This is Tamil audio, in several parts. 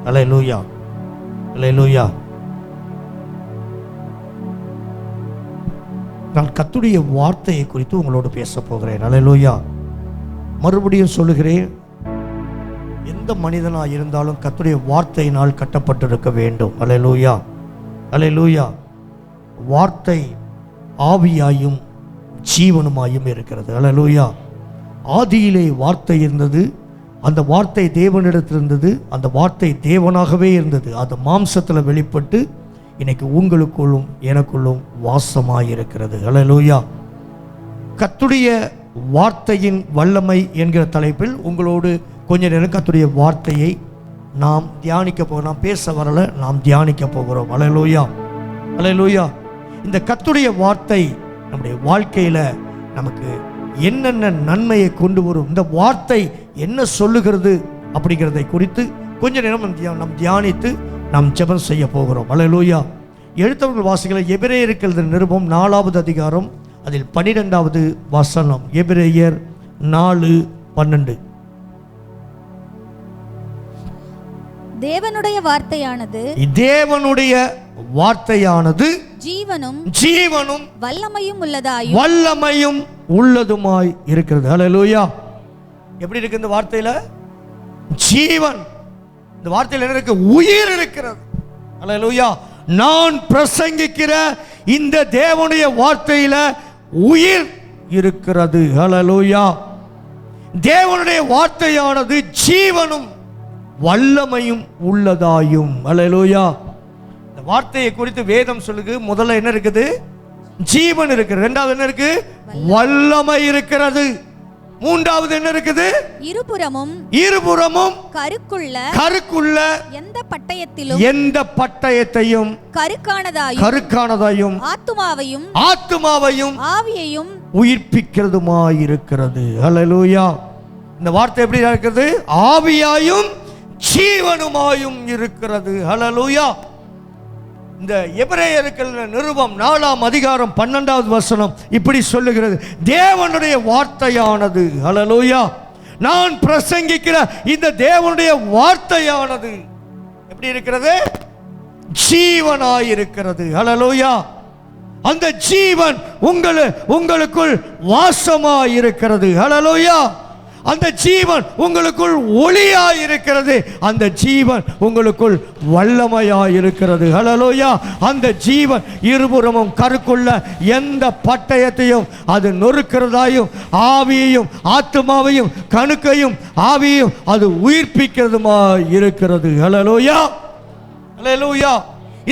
அல்லேலூயா, அல்லேலூயா. நான் கர்த்தருடைய வார்த்தையை குறித்து உங்களோடு பேச போகிறேன். அல்லேலூயா. மறுபடியும் சொல்லுகிறேன், எந்த மனிதனாக இருந்தாலும் கர்த்தருடைய வார்த்தையினால் கட்டப்பட்டிருக்க வேண்டும். அல்லேலூயா, அல்லேலூயா. வார்த்தை ஆவியாயும் ஜீவனுமாயும் இருக்கிறது. அல்லேலூயா. ஆதியிலே வார்த்தை இருந்தது, அந்த வார்த்தை தேவனிடத்தில் இருந்தது, அந்த வார்த்தை தேவனாகவே இருந்தது. அது மாம்சத்தில் வெளிப்பட்டு இன்னைக்கு உங்களுக்குள்ளும் எனக்குள்ளும் வாசமாயிருக்கிறது. அல்லேலூயா. கர்த்தருடைய வார்த்தையின் வல்லமை என்கிற தலைப்பில் உங்களோடு கொஞ்ச நேரம் கர்த்தருடைய வார்த்தையை நாம் தியானிக்க போகிறோம். நாம் பேச வரல, நாம் தியானிக்க போகிறோம். அல்லேலூயா, அல்லேலூயா. இந்த கர்த்தருடைய வார்த்தை நம்முடைய வாழ்க்கையில் நமக்கு என்னென்ன நன்மையை கொண்டு வரும், இந்த வார்த்தை என்ன சொல்லுகிறது அப்படிங்கிறதை குறித்து கொஞ்ச நேரம் நாம் தியானித்து நாம் ஜெபம் செய்ய போகிறோம். அல்லேலூயா. எழுத்தவர்கள் வாசிகளை எபிரேயருக்கு நிருபம் 4வது அதிகாரம் அதில் 12வது வசனம். எபிரேயர் 4:12. தேவனுடைய வார்த்தையானது ஜீவனும் வல்லமையும் உள்ளதுமாய் இருக்கிறது. அல்லேலூயா. எப்படி இருக்கு இந்த வார்த்தையில? ஜீவன். இந்த வார்த்தையில் என்ன இருக்கு? உயிர் இருக்கிறது. அல்லேலூயா. நான் பிரசங்கிக்கிற இந்த தேவனுடைய வார்த்தையில உயிர் இருக்கிறது. அல்லேலூயா. தேவனுடைய வார்த்தையானது ஜீவனும் வல்லமையும் உள்ளதாயும். அல்லேலூயா. இந்த வார்த்தையை குறித்து வேதம் சொல்லுது. முதல்ல என்ன இருக்குது? ஜீவன் இருக்குது. இரண்டாவது என்ன இருக்கு? வல்லமை இருக்கிறது. மூன்றாவது என்ன இருக்குது? இருபுறமும் கருக்குள்ள எந்த பட்டயத்தையும் கருக்கானதாயும் ஆத்துமாவையும் உயிர்ப்பிக்கிறதுமாயிருக்கிறது. அல்லேலூயா. இந்த வார்த்தை எப்படி இருக்கிறது? ஆவியாயும் ஜீவனுமாயும் இருக்கிறது. அல்லேலூயா. இந்த எபிரேயருக்கு நிருபம் 4ஆம் அதிகாரம் 12வது வசனம் இப்படி சொல்லுகிறது. தேவனுடைய வார்த்தையானது, அல்லேலூயா, நான் பிரசங்கிக்கிற இந்த தேவனுடைய வார்த்தையானது எப்படி இருக்கிறது? ஜீவனாயிருக்கிறது. அல்லேலூயா. அந்த ஜீவன் உங்களுக்குள் வாசமாயிருக்கிறது. அல்லேலூயா. அந்த ஜீவன் உங்களுக்குள் ஒளியாயிருக்கிறது. அந்த ஜீவன் உங்களுக்குள் வல்லமையாயிருக்கிறது. அல்லேலூயா. அந்த ஜீவன் இருபுறமும் கருக்குள்ள எந்த பட்டயத்தையும் அது நொறுக்கிறதாயும் ஆவியையும் ஆத்துமாவையும் கணுக்கையும் ஆவியையும் அது உயிர்ப்பிக்கிறதுமா இருக்கிறது. அல்லேலூயா, அல்லேலூயா.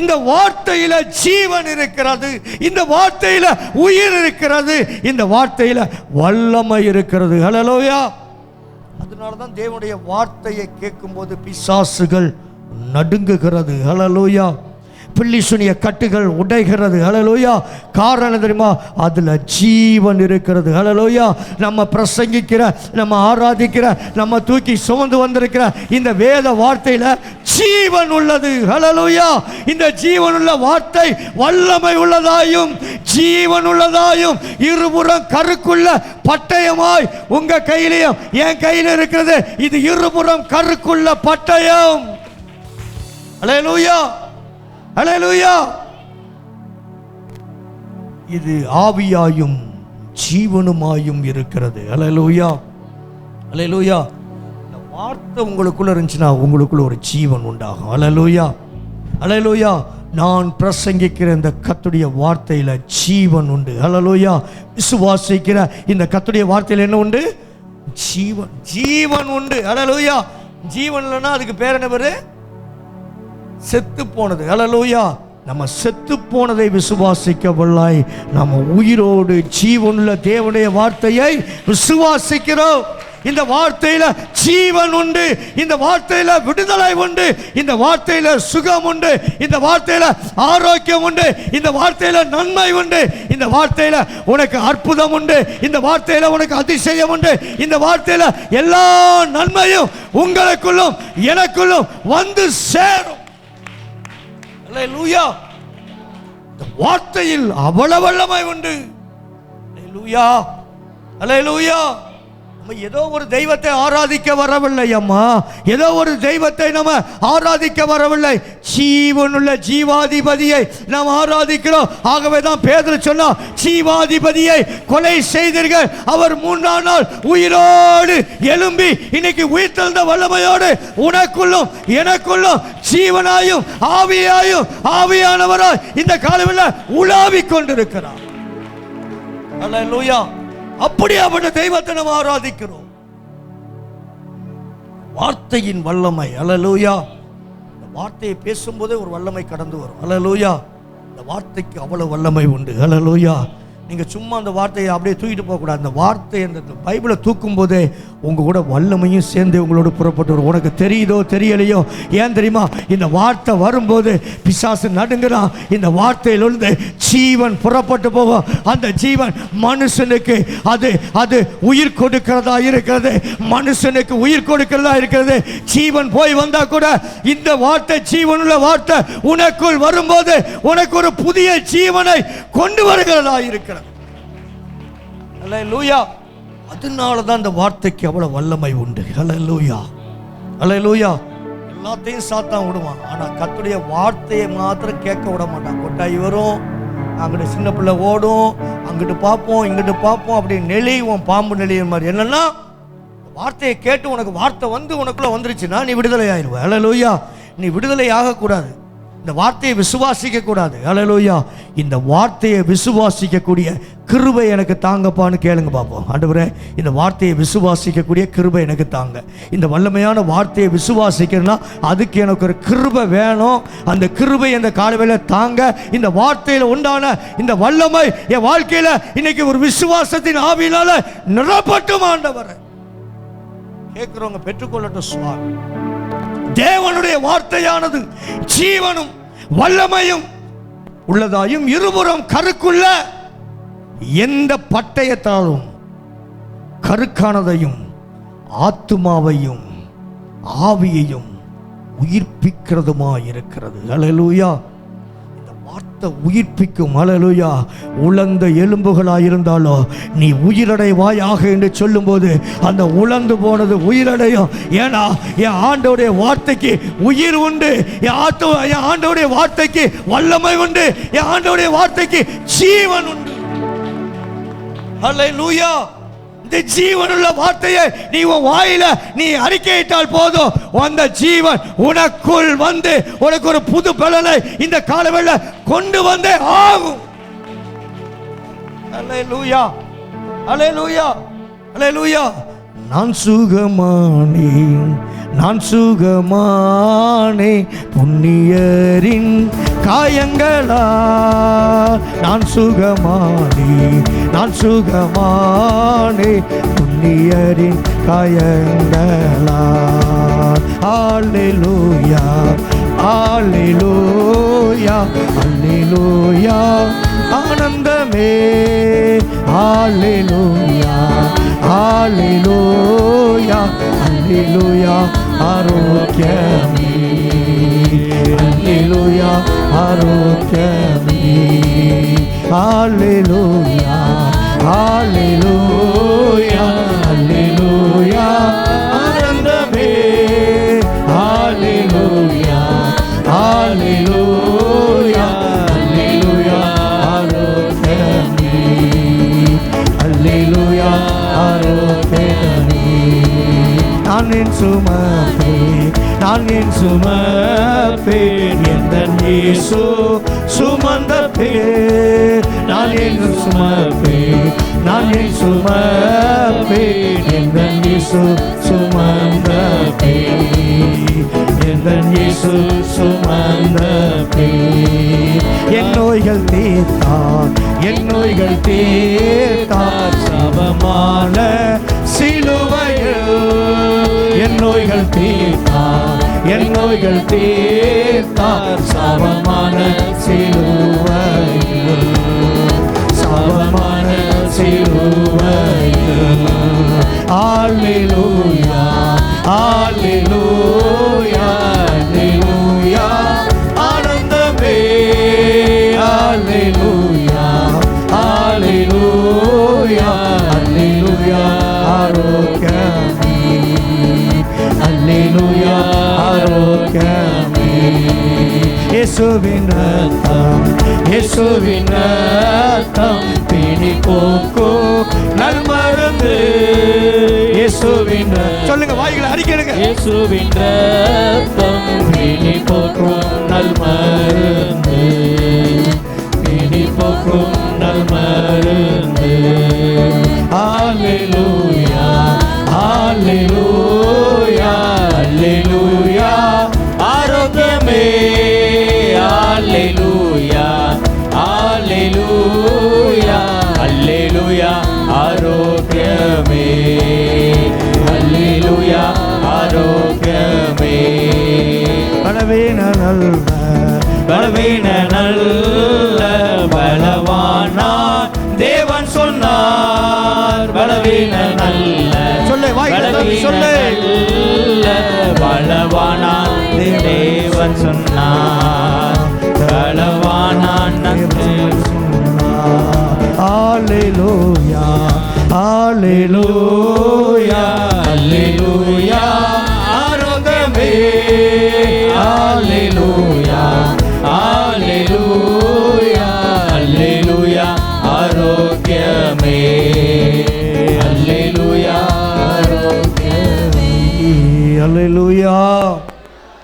இந்த வார்த்தையில ஜீவன் இருக்கிறது, இந்த வார்த்தையில உயிர் இருக்கிறது, இந்த வார்த்தையில வல்லமை இருக்கிறது. அல்லேலூயா. அதனாலதான் தேவனுடைய வார்த்தையை கேட்கும்போது பிசாசுகள் நடுங்குகிறது. அல்லேலூயா. பில்லிசுனிய கட்டுகள் உடைகிறது. அல்லேலூயா. காரணம் தெரியுமா? அதுல ஜீவன் இருக்கிறது. அல்லேலூயா. நம்ம பிரசங்கிக்கிற, நம்ம ஆராதிக்கிற, நம்ம தூக்கி சுமந்து வந்திருக்கிற இந்த வேத வார்த்தையில ஜீவன் உள்ளது. அல்லேலூயா. இந்த ஜீவன் உள்ள வார்த்தை வல்லமை உள்ளதாயும் ஜீவன் உள்ளதாயும் இருபுறம் கருக்குள்ள பட்டயமாய் உங்க கையிலையும் என் கையில இருக்கிறது. இது இருபுறம் கருக்குள்ள பட்டயம். அல்லேலூயா, அல்லேலூயா. இது ஆவியாயும் ஜீவனுமாயும் இருக்கிறது. அல்லேலூயா, அல்லேலூயா. இந்த வார்த்தை உங்களுக்குள்ள இருந்துச்சுன்னா உங்களுக்குள்ள ஒரு ஜீவன் உண்டாகும். அல்லேலூயா, அல்லேலூயா. நான் பிரசங்கிக்கிற இந்த கர்த்தருடைய வார்த்தையில ஜீவன் உண்டு. அல்லேலூயா. விசுவாசிக்கிற இந்த கர்த்தருடைய வார்த்தையில என்ன உண்டு? ஜீவன், ஜீவன் உண்டு. அல்லேலூயா. ஜீவன் இல்லைன்னா அதுக்கு பேர் என்ன பேரு? செத்து போனது. அல்லேலூயா. நம்ம செத்து போனதை விசுவாசிக்கவில்லை, நம்ம உயிரோடு ஜீவனுள்ள தேவனுடைய வார்த்தையை விசுவாசிக்கிறோம். இந்த வார்த்தையில ஜீவன் உண்டு, இந்த வார்த்தையில விடுதலை உண்டு, இந்த வார்த்தையில சுகம் உண்டு, இந்த வார்த்தையில ஆரோக்கியம் உண்டு, இந்த வார்த்தையில நன்மை உண்டு, இந்த வார்த்தையில உனக்கு அற்புதம் உண்டு, இந்த வார்த்தையில உனக்கு அதிசயம் உண்டு, இந்த வார்த்தையில எல்லா நன்மையும் உங்களுக்குள்ளும் எனக்குள்ளும் வந்து சேரும். அல்லேலூயா. இந்த வார்த்தையில் அவ்வளவு வல்லமை உண்டு. அல்லேலூயா, அல்லேலூயா. ஏதோ ஒரு தெய்வத்தை ஆராதிக்க வரவில்லை அம்மா, ஏதோ ஒரு தெய்வத்தை நம்ம ஆராதிக்க வரவில்லை, ஜீவனுள்ள ஜீவாதிபதியை நாம் ஆராதிக்கிறோம். ஆகவே தான் பேதுரு சொன்னா, ஜீவாதிபதியை கொலை செய்தீர்கள், அவர் 3ஆம் நாள் உயிரோடு எழும்பி இன்னைக்கு உயிர்த்தெழுந்த வல்லமையோடு உனக்குள்ளும் எனக்குள்ளும் ஜீவனாயும் ஆவியாயும் ஆவியானவராய் இந்த காலத்தில் உலாவிக் கொண்டிருக்கிறார். அல்லேலூயா. அப்படியாப்பட்ட தெய்வத்தை நாம் ஆராதிக்கிறோம். வார்த்தையின் வல்லமை. அல்லேலூயா. இந்த வார்த்தையை பேசும்போதே ஒரு வல்லமை கடந்து வரும். அல்லேலூயா. இந்த வார்த்தைக்கு அவ்வளவு வல்லமை உண்டு. அல்லேலூயா. நீங்கள் சும்மா அந்த வார்த்தையை அப்படியே தூக்கிட்டு போகக்கூடாது. அந்த வார்த்தை அந்த பைபிளை தூக்கும் போதே உங்கள் கூட வல்லமையும் சேர்ந்து உங்களோட புறப்பட்டு வரும். உனக்கு தெரியுதோ தெரியலையோ, ஏன் தெரியுமா, இந்த வார்த்தை வரும்போது பிசாசு நடுங்கிறான். இந்த வார்த்தையிலிருந்து ஜீவன் புறப்பட்டு போகும். அந்த ஜீவன் மனுஷனுக்கு அது அது உயிர் கொடுக்கிறதா இருக்கிறது. மனுஷனுக்கு உயிர் கொடுக்கிறதா இருக்கிறது. ஜீவன் போய் வந்தா கூட இந்த வார்த்தை, ஜீவனுள்ள வார்த்தை உனக்குள் வரும்போது உனக்கு ஒரு புதிய ஜீவனை கொண்டு வருகிறதா இருக்கிறது. அல்லேலூயா. அதனால தான் இந்த வார்த்தைக்கு அவ்வளவு வல்லமை உண்டு. அல்லேலூயா. அல்லேலூயா. எல்லாத்தையும் சாத்தான் விடுவான், ஆனா கர்த்தருடைய வார்த்தையை மாத்திரம் கேட்க விட மாட்டான். கொட்டாய் வரும், அங்கிட்டு சின்ன பிள்ளை ஓடும், அங்கிட்டு பார்ப்போம் இங்கிட்டு பார்ப்போம், அப்படி நெளிவோம், பாம்பு நெளிய மாதிரி. என்னன்னா வார்த்தையை கேட்டு உனக்கு வார்த்தை வந்து உனக்குள்ள வந்துருச்சுன்னா நீ விடுதலை ஆயிடுவ. அல்லேலூயா. நீ விடுதலை ஆகக்கூடாது, இந்த வார்த்தையை விசுவாசிக்க கூடாது. அல்லேலூயா. இந்த வார்த்தையை விசுவாசிக்கக்கூடிய கிருபை எனக்கு தாங்கப்பான்னு கேளுங்க பார்ப்போம். ஆண்டவரே, இந்த வார்த்தையை விசுவாசிக்கக்கூடிய கிருபை எனக்கு தாங்க. இந்த வல்லமையான வார்த்தையை விசுவாசிக்கணும்னா அதுக்கு எனக்கு ஒரு கிருபை வேணும். அந்த கிருபை இந்த காலவேளை தாங்க. இந்த வார்த்தையில் உண்டான இந்த வல்லமை என் வாழ்க்கையில இன்னைக்கு ஒரு விசுவாசத்தின் ஆவியினால நிரப்பட்டும் ஆண்டவரே. கேட்கிறவங்க பெற்றுக்கொள்ளட்டும் சுவாமி. தேவனுடைய வார்த்தையானது ஜீவனும் வல்லமையும் உள்ளதாயும் இருபுறம் கருக்குள்ள எந்த பட்டயத்தாலும் கருக்கானதையும் ஆத்துமாவையும் ஆவியையும் உயிர்ப்பிக்கிறதுமா இருக்கிறது. அல்லேலூயா. வார்த்தை உயிர்ப்பிக்கும். அல்லேலூயா. உலர்ந்த எலும்புகளாயிருந்தாலோ நீ உயிரடைவாயாக என்று சொல்லும்போது அந்த உலர்ந்து போனது உயிரடையும். ஏன்னா என் ஆண்டவருடைய வார்த்தைக்கு உயிர் உண்டு, என் ஆண்டவருடைய வார்த்தைக்கு வல்லமை உண்டு, என் ஆண்டவருடைய வார்த்தைக்கு ஜீவன் உண்டு. அல்லேலூயா. இந்த ஜீவனுள்ள வார்த்தையை நீ உன் வாயில நீ அறிக்கையிட்டால் போதும், அந்த ஜீவன் உனக்குள் வந்து உனக்கு ஒரு புது பலனை இந்த காலவேளை கொண்டு வந்தே ஆகும். அல்லேலூயா. அல்லேலூயா. அல்லேலூயா. நான் சுகமானேன், நான் சுகமானேன் புண்ணியரின் காயங்களா. நான் சுகமானேன், நான் சுகமானேன் புண்ணியரின் காயங்களா. அல்லேலூயா. அல்லேலூயா. அல்லேலூயா. ஆனந்தமே. அல்லேலூயா. அல்லேலூயா. அல்லேலூயா. ஆரோக்கியமே. அல்லேலூயா. ஆரோக்கியமே. அல்லேலூயா. அல்லேலூயா. அல்லேலூயா. ஆனந்தமே. அல்லேலூயா. அல்லேலூயா. அல்லேலூயா. ஆரோக்கியமே. அல்லேலூயா. ஆரோக்கியமே. நான் என் சுமப்பேன், நான் என் சுமப்பேன் எந்தன் இயேசு சுமந்த பேர். நான் என் சுமப்பேன், நான் என் சுமப்பேன் எந்தன் இயேசு சுமந்த பேர். எந்தன் இயேசு சுமந்த பேர். என் நோய்கள் தீர்த்தார், என் நோய்கள் தீர்த்தார் சபமான சிலுவையில். என் நோய்கள் தீர்த்தார், என் நோய்கள் தீர்த்தார் சபமான சிலுவையில். சபமான சிலுவையில். அல்லேலூயா. அல்லேலூயா. அல்லேலூயா. ஆனந்தமே. அல்லேலூயா. அல்லேலூயா. அல்லேலூயா. ஆரோக்கிய இயேசுவின் ரத்தம், இயேசுவின் ரத்தம் பிணி போக்கும் நல்மருந்து. இயேசுவின் சொல்லுங்க, வாய்களை அறிக்கையிடுங்க. இயேசுவின் ரத்தம் பிணி போக்கும் நல்மருந்து, பிணி போக்கும் நல்மருந்து. ஹல்லேலூயா, ஹல்லேலூயா, ஹல்லேலூயா. ஆரோக்கியமே, ஹல்லேலூயா, ஹல்லேலூயா, ஹல்லேலூயா. ஆரோக்கியமே, ஹல்லேலூயா, ஆரோக்கியமே. பலவீன நல்ல, பலவீன நல்ல பலவானா தேவன் சொன்னார். பலவீன நல்ல, சொல்லு வாய்களை சொல்லு. பலவானா தேவன் சொன்னார். பலவானா தேவன் சொன்னார். ஹல்லேலூயா, ஹல்லேலூயா, ஹல்லேலூயா. ஆரோக்கியமே, ஹல்லேலூயா, ஹல்லேலூயா, ஹல்லேலூயா. ஆரோக்கியமே, ஹல்லேலூயா, ஆரோக்கியமே. ஹல்லேலூயா.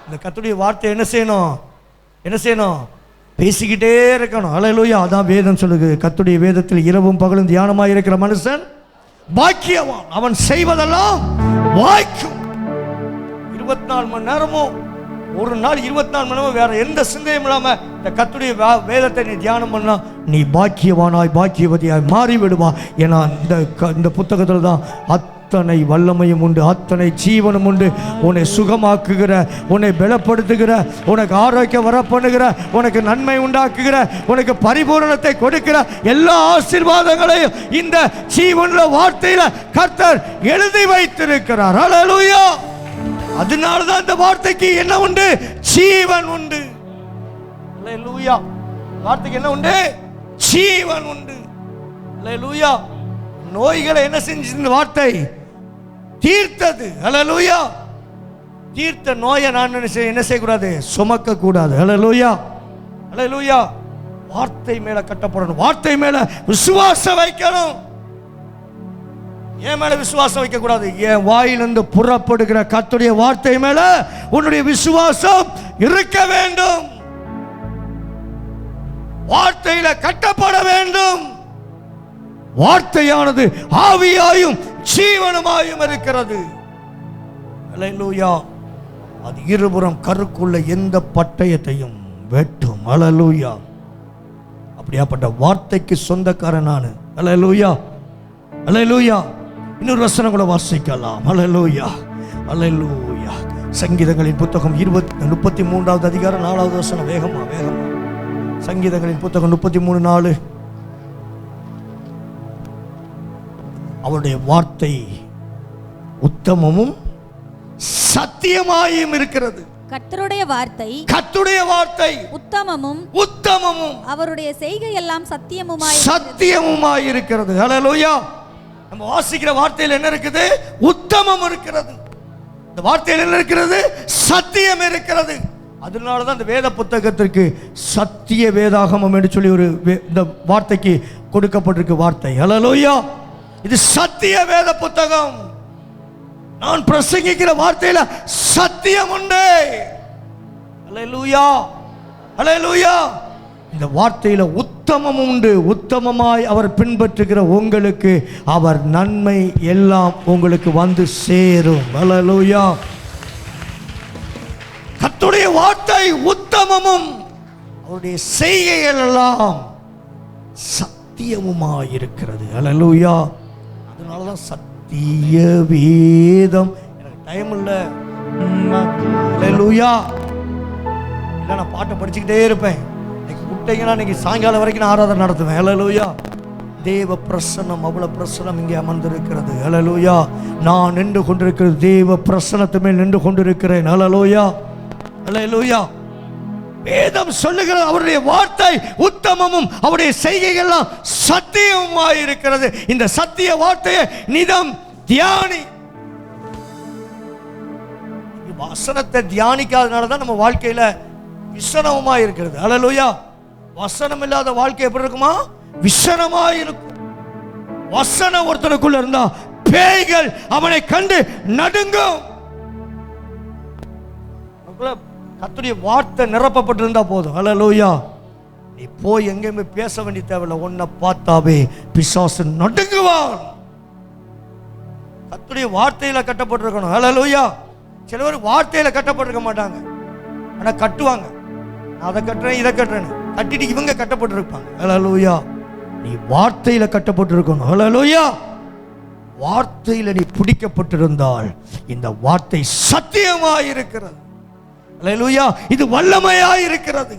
இந்த கர்த்தருடைய வார்த்தை என்ன செய்யணும்? என்ன செய்யணும்? பேசிக்கிட்டே இருக்கணும். ஹல்லேலூயா. அதான் வேதம் சொல்லுது. கர்த்தருடைய வேதத்தில் இரவும் பகலும் தியானமாக இருக்கிற மனுஷன் பாக்கியவான், அவன் செய்வதெல்லாம் வாய்க்கும். 24 மணி நேரமும், ஒரு நாள் 24 மணி நேரமும் வேற எந்த சிந்தையும் இல்லாம இந்த கர்த்தருடைய வேதத்தை நீ தியானம் பண்ணா நீ பாக்கியவானாய் பாக்கியவதியாய் மாறிவிடுவா. ஏன்னா இந்த புத்தகத்தில் தான் அத்தனை வல்லமையும் உண்டு, அத்தனை ஜீவனும் உண்டு. உன்னை சுகமாக்குகிற, உன்னை பலப்படுத்துகிற, உனக்கு ஆரோக்கியம் வர பண்ணுகிற, உனக்கு நன்மை உண்டாக்குகிற, உனக்கு பரிபூரணத்தை கொடுக்கிற எல்லா ஆசீர்வாதங்களையும் இந்த ஜீவனுள்ள வார்த்தையில கர்த்தர் எழுதி வைத்திருக்கிறார். ஹல்லேலூயா. அதனாலதான் இந்த வார்த்தைக்கு என்ன உண்டு? ஜீவன் உண்டு. ஹல்லேலூயா. வார்த்தைக்கு என்ன உண்டு? ஜீவன் உண்டு. ஹல்லேலூயா. நோய்களை என்ன செஞ்சு இந்த வார்த்தை தீர்த்தது. ஹல்லேலூயா. தீர்த்த நோயை நான் என்ன செய்யக்கூடாது? சுமக்க கூடாது. ஹல்லேலூயா, ஹல்லேலூயா. வார்த்தை மேல கட்டப்படணும், வார்த்தை மேல விசுவாசம் வைக்கணும். என் மேல விசுவாசம் வைக்க கூடாது. என் வாயிலிருந்து புறப்படுகிற கர்த்தருடைய வார்த்தை மேல உன்னுடைய விசுவாசம் இருக்க வேண்டும். வார்த்தையில கட்டப்பட வேண்டும். வார்த்தையானது ஆவியாயும் ஜீவனுமாயும் இருக்கிறது. ஹல்லேலூயா. அது இருபுறம் கருக்குள்ள எந்த பட்டயத்தையும் வெட்டும். ஹல்லேலூயா. அப்படியாப்பட்ட வார்த்தைக்கு சொந்தக்காரன் நான். ஹல்லேலூயா, ஹல்லேலூயா. இன்னொரு வசனம் கூட வாசிக்கலாம். ஹல்லேலூயா, ஹல்லேலூயா. சங்கீதங்களின் புத்தகம் 33வது அதிகாரம் 4வது வசனம். வேகமா வேகமா. சங்கீதங்களின் புத்தகம் 33:4. அவருடைய வார்த்தை உத்தமமும் சத்தியமாயும் இருக்கிறது. கர்த்தருடைய வார்த்தை, கர்த்தருடைய வார்த்தை உத்தமமும் உத்தமமும் அவருடைய செய்கை எல்லாம் சத்தியமுமாய் இருக்கிறது. ஹல்லேலூயா. நம்ம வாசிக்கிற வார்த்தையில் என்ன இருக்குது? உத்தமம் இருக்கிறது. இந்த வார்த்தையில் என்ன இருக்கிறது? சத்தியம் இருக்கிறது. அதனால தான் இந்த வேத புத்தகத்திற்கு சத்திய வேதாகமம் என்று சொல்லி ஒரு இந்த வார்த்தைக்கு கொடுக்கப்பட்டிருக்கு வார்த்தை. ஹல்லேலூயா. இது சத்திய வேத புத்தகம். நான் பிரசங்கிக்கிற வார்த்தையில சத்தியம் உண்டு. ஹல்லேலூயா, ஹல்லேலூயா. இந்த வார்த்தையில உத்தமம் உண்டு. உத்தமமாய் அவர் பின்பற்றுகிற உங்களுக்கு அவர் நன்மை எல்லாம் உங்களுக்கு வந்து சேரும். ஹல்லேலூயா. கர்த்தருடைய வார்த்தை உத்தமமும் அவருடைய செய்கைகள் எல்லாம் சத்தியமுமாய் இருக்கிறது. ஹல்லேலூயா. அதனாலதான் சத்திய வேதம். எனக்கு டைம் இல்லை. ஹல்லேலூயா. இல்லை, நான் பாட்டை படிச்சுக்கிட்டே இருப்பேன். இன்னைக்கு விட்டீங்கன்னா இன்னைக்கு சாயங்காலம் வரைக்கும் நான் ஆராதனை நடத்துவேன். ஹல்லேலூயா. தேவ பிரசன்னம், அவ்வளவு பிரசன்னம் இங்கே அமர்ந்திருக்கிறது. ஹல்லேலூயா. நான் நின்று கொண்டிருக்கிறது தேவ பிரசன்னத்து மேல் நின்று கொண்டிருக்கிறேன். ஹல்லேலூயா, ஹல்லேலூயா. வேதம் சொல்லுகிறது அவருடைய வார்த்தை உத்தமமும் அவருடைய செய்கைகள்லாம் சத்தியமாய் இருக்கிறது. இந்த சத்திய வார்த்தையை நிதம் தியானி. வசனத்தை தியானிக்காதனால தான் நம்ம வாழ்க்கையில விஷனமா இருக்கிறது. அல்லேலூயா. வசனம் இல்லாத வாழ்க்கை எப்படி இருக்குமா? விஷனமா இருக்கும். வசனம் ஒருத்தனுக்குள்ள இருந்தா பேய்கள் அவனை கண்டு நடுங்கும். கர்த்தருடைய வார்த்தை நிரப்பப்பட்டிருந்தா போதும். அல்லேலூயா. நீ போய் எங்கேயுமே பேச வேண்டிய தேவையில்லை. உன்னை பார்த்தாவே பிசாசு நடுங்குவான். கர்த்தருடைய வார்த்தையில கட்டப்பட்டிருக்கணும். அல்லேலூயா. சில பேர் வார்த்தையில கட்டப்பட்டிருக்க மாட்டாங்க, ஆனா கட்டுவாங்க. நான் அதை கட்டுறேன், இதை கட்டுறேன்னு கட்டிட்டு இவங்க கட்டப்பட்டிருப்பாங்க. அல்லேலூயா. நீ வார்த்தையில கட்டப்பட்டிருக்கணும். அல்லேலூயா. வார்த்தையில நீ பிடிக்கப்பட்டிருந்தால் இந்த வார்த்தை சத்தியமாய் இருக்கிறது. அல்லேலூயா. இது வல்லமையாய் இருக்கிறது.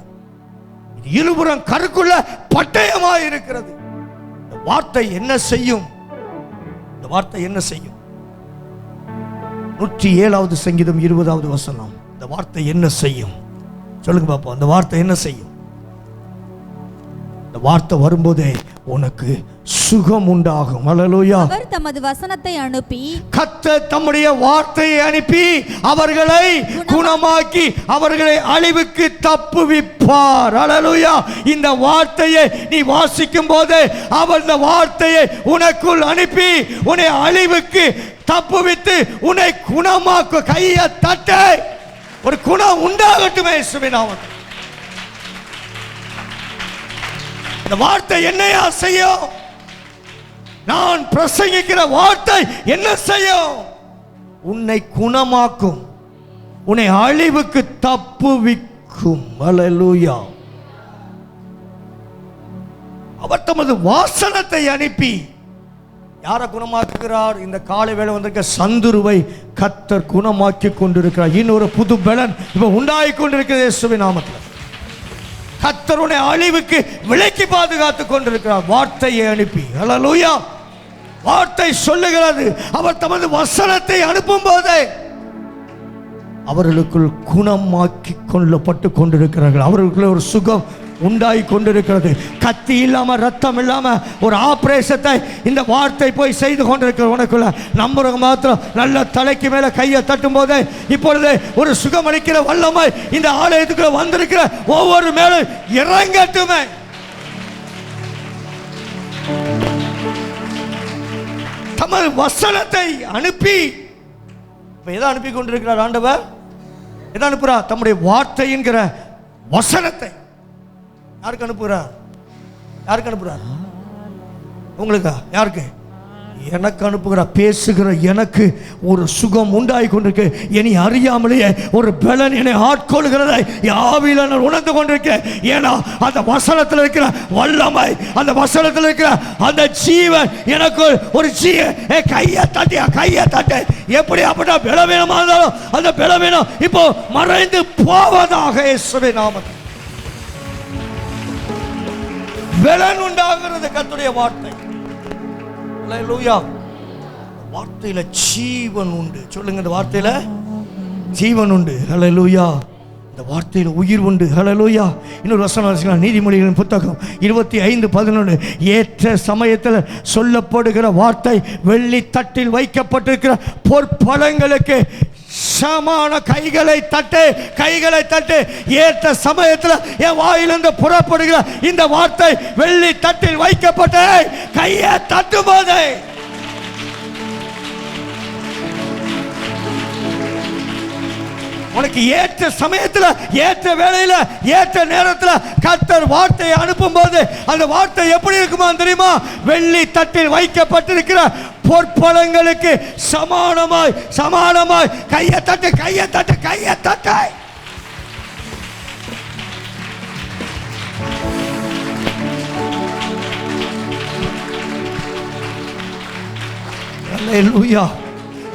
இது இருபுறம் கருக்குள்ள பட்டயமாய் இருக்கிறது. இந்த வார்த்தை என்ன செய்யும்? இந்த வார்த்தை என்ன செய்யும்? 107வது சங்கீதம் 20வது வசனம். இந்த வார்த்தை என்ன செய்யும்? சொல்லுங்க பாப்போம். அந்த வார்த்தை என்ன செய்யும்? இந்த வார்த்தை வரும்போதே உனக்கு சுகம் உண்டாகும். அல்லேலூயா. அவர் தமது வசனத்தை அனுப்பி, கர்த்தர் தம்முடைய வார்த்தையை அனுப்பி அவர்களை குணமாக்கி அவர்களை அழிவுக்கு தப்புவிப்பார். அல்லேலூயா. இந்த வார்த்தையை நீ வாசிக்கும் போது அவர் இந்த வார்த்தையை உனக்குள் அனுப்பி உன்னை அழிவுக்கு தப்புவித்து உன்னை குணமாக்க. கையை தட்ட, ஒரு குணம் உண்டாகட்டுமே இயேசுவின் நாமத்தில். இந்த வார்த்தை என்னையா செய்யும்? நான் பிரசங்கிக்கிற வார்த்தை என்ன செய்யும்? உன்னை குணமாக்கும், உன்னை அழிவுக்கு தப்புவிக்கும். அல்லேலூயா. அவர் தமது வாசனத்தை அனுப்பி யாரை குணமாக்குகிறார்? இந்த காலை வேளை வந்திருக்க சந்துருவை கர்த்தர் குணமாக்கி கொண்டிருக்கிறார். இன்னொரு புது பலன் இப்ப உண்டாகி கொண்டிருக்கிறது இயேசுவின் நாமத்தில். கர்த்தருடைய அழிவுக்கு விலக்கி பாதுகாத்துக் கொண்டிருக்கிறார் வார்த்தையை அனுப்பி. அல்லேலூயா. வார்த்தை சொல்லுகிறது, அவர் தமது வசனத்தை அனுப்பும் போதே அவர்களுக்குள் குணமாக்கி கொள்ளப்பட்டு கொண்டிருக்கிறார்கள். அவர்களுக்குள்ள ஒரு சுகம் உண்டாகி கொண்டிருக்கிறது. கத்தி இல்லாம ரத்தம் இல்லாம ஒரு ஆபரேஷத்தை இந்த வார்த்தை போய் செய்து கொண்டிருக்கிற உனக்குள்ள நம்புறவங்க மாத்திரம் நல்ல தலைக்கு மேல கையை தட்டும் போதே இப்பொழுது ஒரு சுகம் அளிக்கிற வல்லமை இந்த ஆலயத்துக்குள்ள வந்திருக்கிற ஒவ்வொரு மேலும் இறங்கட்டுமே. தமது வசனத்தை அனுப்பி எதை அனுப்பி கொண்டிருக்கிறார் ஆண்டவர்? எதை அனுப்புறார்? தம்முடைய வார்த்தை என்கிற வசனத்தை யாருக்கு அனுப்புகிறார்? யாருக்கு அனுப்புகிறார்? உங்களுக்கா? யாருக்கு? எனக்கு அனுப்புகிறார். பேசுகிற எனக்கு ஒரு சுகம் உண்டாகி கொண்டிருக்கு. இனி அறியாமலேயே ஒரு பலன் என்னை ஆட்கொள்கிறதை ஆவியில நான் உணர்ந்து கொண்டிருக்கேன். ஏன்னா அந்த வசனத்தில் இருக்கிற வல்லமை, அந்த வசனத்தில் இருக்கிற அந்த ஜீவன் எனக்கு ஒரு கையை தட்ட எப்படி அப்படி பலவீனமா இருந்தாலும் அந்த பலவீனம் இப்போ மறைந்து போவதாக இயேசுவின் நாமத்தில் பலன் உண்டாகிறது. கர்த்தருடைய வார்த்தை. அல்லேலூயா. வார்த்தையில ஜீவன் உண்டு. சொல்லுங்க, இந்த வார்த்தையில ஜீவன் உண்டு. அல்லேலூயா. இந்த வார்த்தையில உயிர் உண்டு. அல்லேலூயா. இன்னொரு வசனம் வாசிக்கலாம். நீதிமொழிகளின் புத்தகம் 25:11. ஏற்ற சமயத்தில் சொல்லப்படுகிற வார்த்தை வெள்ளி தட்டில் வைக்கப்பட்டிருக்கிற பொற்பழங்களுக்கு சமான கைகளை தட்டு. ஏற்ற சமயத்தில் என் வாயிலிருந்து புறப்படுகிற இந்த வார்த்தை வெள்ளி தட்டில் வைக்கப்பட்ட கையை தட்டும் போது உனக்கு ஏற்ற சமயத்தில், ஏற்ற வேளையில், ஏற்ற நேரத்தில் கர்த்தர் வார்த்தையை அனுப்பும் போது அந்த வார்த்தை எப்படி இருக்குமா தெரியுமா? வெள்ளி தட்டில் வைக்கப்பட்டிருக்கிற பொற்பழங்களுக்கு சமானமாய் கையை தட்டு. அல்லேலூயா.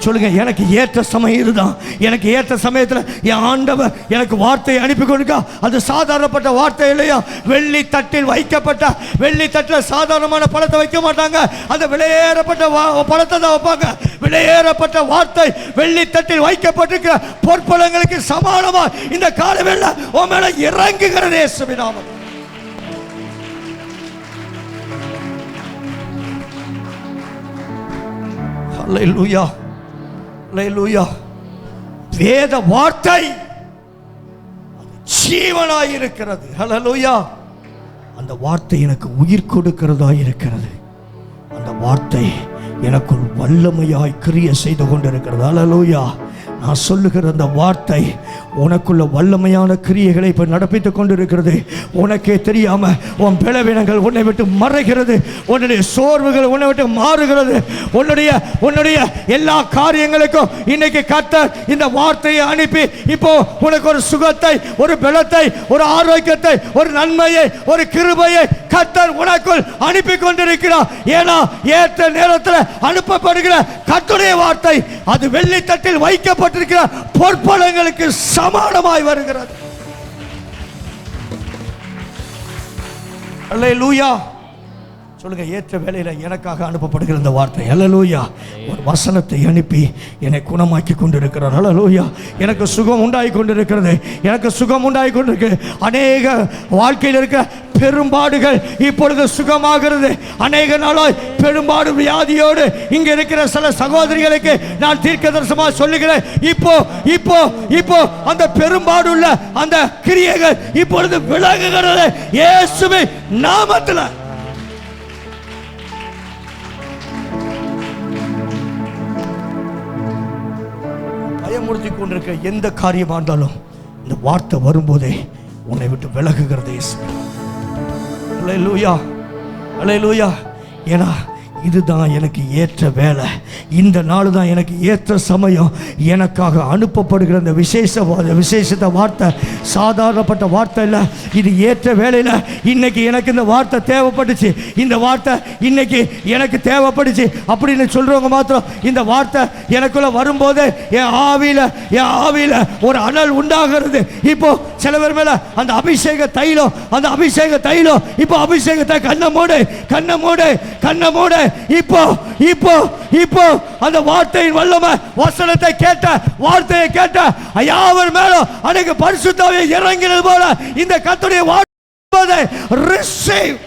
சொல்லுங்க, எனக்கு ஏற்ற சமயம் இதுதான். எனக்கு ஏற்ற சமயத்தில் என் ஆண்டவர் எனக்கு வார்த்தையை அனுப்பி கொடுக்க. அது சாதாரணப்பட்ட வார்த்தை இல்லையா? வெள்ளி தட்டில் வைக்கப்பட்ட, வெள்ளி தட்டில் சாதாரணமான பழத்தை வைக்க மாட்டாங்க. அந்த விலையேறப்பட்ட பழத்தை தான் வைப்பாங்க. விலையேறப்பட்ட வார்த்தை வெள்ளி தட்டில் வைக்கப்பட்டிருக்கிற பொற்பழங்களுக்கு சமானமா இந்த காலவேளை உன் மேல இறங்குகிறது இயேசுவின் நாமத்தில். அல்லேலூயா. அல்லேலூயா. வேத வார்த்தை ஜீவனாய் இருக்கிறது. ஹல்லேலூயா. அந்த வார்த்தை எனக்கு உயிர் கொடுக்கிறதா இருக்கிறது. அந்த வார்த்தை எனக்குள் வல்லமையாய் கிரியை செய்து கொண்டிருக்கிறது. ஹல்லேலூயா. நான் சொல்லுகிற அந்த வார்த்தை உனக்குள்ள வல்லமையான கிரியைகளை இப்போ நடப்பித்துக் கொண்டிருக்கிறது. உனக்கே தெரியாம உன் பலவீனங்கள் உன்னை விட்டு மறைகிறது, உன்னுடைய சோர்வுகள் உன்னை விட்டு மாறுகிறது. உன்னுடைய எல்லா காரியங்களுக்கும் இன்னைக்கு கர்த்தர் இந்த வார்த்தையை அனுப்பி இப்போ உனக்கு ஒரு சுகத்தை, ஒரு பலத்தை, ஒரு ஆரோக்கியத்தை, ஒரு நன்மையை, ஒரு கிருபையை கர்த்தர் உனக்குள் அனுப்பி கொண்டிருக்கிறார். ஏன்னா ஏற்ற நேரத்தில் அனுப்பப்படுகிற கர்த்தருடைய வார்த்தை அது வெள்ளித்தட்டில் வைக்கப்பட்டிருக்கிற பொற்பலங்களுக்கு சமானமாய் வருகிறது. அல்லேலூயா. சொல்லுங்க, ஏற்ற வேளையில எனக்காக அனுப்பப்படுகிற இந்த வார்த்தை. அல்லேலூயா. ஒரு வசனத்தை அனுப்பி என்னை குணமாக்கி கொண்டிருக்கிறார். அல்லேலூயா. எனக்கு சுகம் உண்டாகி கொண்டிருக்கிறது. எனக்கு சுகம் உண்டாகி கொண்டிருக்கு. அநேக வாழ்க்கையில் இருக்க பெரும்பாடுகள் இப்பொழுது சுகமாகிறது. அநேக நாளாய் பெரும்பாடு வியாதியோடு இங்க இருக்கிற சில சகோதரிகளுக்கு நான் தீர்க்கதரிசனமாக சொல்லுகிறேன். இப்போ அந்த பெரும்பாடுள்ள அந்த கிரியைகள் இப்பொழுது விலகுகிறது இயேசுவின் நாமத்தில். பயமுறுத்தி கொண்டிருக்க எந்த காரியமா இருந்தாலும் இந்த வார்த்தை வரும்போதே உன்னை விட்டு விலகுகிறது இயேசு. அல்லேலூயா. அல்லேலூயா. ஏன்னா இதுதான் எனக்கு ஏற்ற வேலை. இந்த நாள் தான் எனக்கு ஏற்ற சமயம். எனக்காக அனுப்பப்படுகிற இந்த விசேஷத்த வார்த்தை சாதாரணப்பட்ட வார்த்தை இல்லை. இது ஏற்ற வேலையில் இன்னைக்கு எனக்கு இந்த வார்த்தை தேவைப்பட்டுச்சு. இந்த வார்த்தை இன்னைக்கு எனக்கு தேவைப்பட்டுச்சு அப்படின்னு சொல்றவங்க மாத்திரம் இந்த வார்த்தை எனக்குள்ள வரும்போது என் ஆவியில ஒரு அனல் உண்டாகிறது. இப்போ சில பேர் மேல அந்த அபிஷேக தைலம் இப்போ அபிஷேகத்தை கண்ண மூடு. இப்போ அந்த வார்த்தையின் வல்லமை, வசனத்தை கேட்ட, வார்த்தையை கேட்ட யாவர் மேலும் அன்னைக்கு பரிசுத்த ஆவி இறங்கினது போல இந்த கர்த்தருடைய வார்த்தை ரிசீவ்.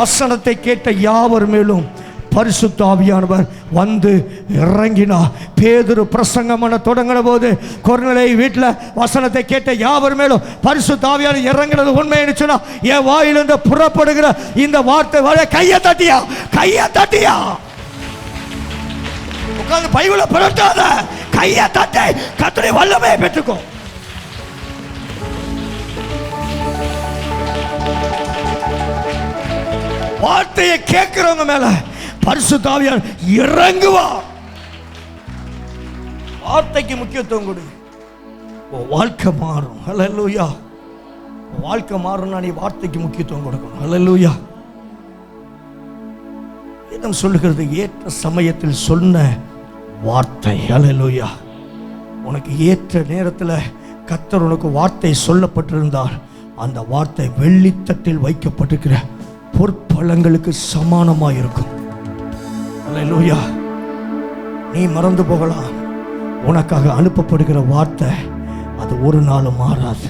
வசனத்தை கேட்ட யாவர் மேலும் பரிசுத்த ஆவியானவர் வந்து இறங்கினார். பேதுரு பிரசங்கம் பண்ண தொடங்கின போது கொர்நேலியு வீட்டில் வசனத்தை கேட்ட யாவர் மேலும் பரிசுத்த ஆவியானவர் இறங்கினது உண்மைன்னு சொன்னா என் வாயிலிருந்து புறப்படுகிற இந்த வார்த்தை வர கையை தட்டியா உட்கார்ந்து பைபிளை புரட்டாத, கையை தட்டி கர்த்தருடைய வல்லமையை பெற்றுக்கோ. வார்த்தையை கேட்கிறவங்க மேல பரிசுத்த ஆவியானவர் இறங்குவார். வார்த்தைக்கு முக்கியத்துவம் கொடு, வாழ்க்கை மாறும். அல்லேலூயா. வாழ்க்கை மாறும்னா நீ வார்த்தைக்கு முக்கியத்துவம் கொடுக்கணும். அல்லேலூயா. வேதம் சொல்லுகிறது ஏற்ற சமயத்தில் சொன்ன வார்த்தை. அல்லேலூயா. உனக்கு ஏற்ற நேரத்தில் கர்த்தர் உனக்கு வார்த்தை சொல்லப்பட்டிருந்தால் அந்த வார்த்தை வெள்ளித்தட்டில் வைக்கப்பட்டிருக்கிற பொற்பலங்களுக்கு சமானமாக இருக்கும். அல்லேலூயா. நீ மறந்து போகலாம், உனக்காக அனுப்பப்படுகிற வார்த்தை அது ஒரு நாள் மாறாது.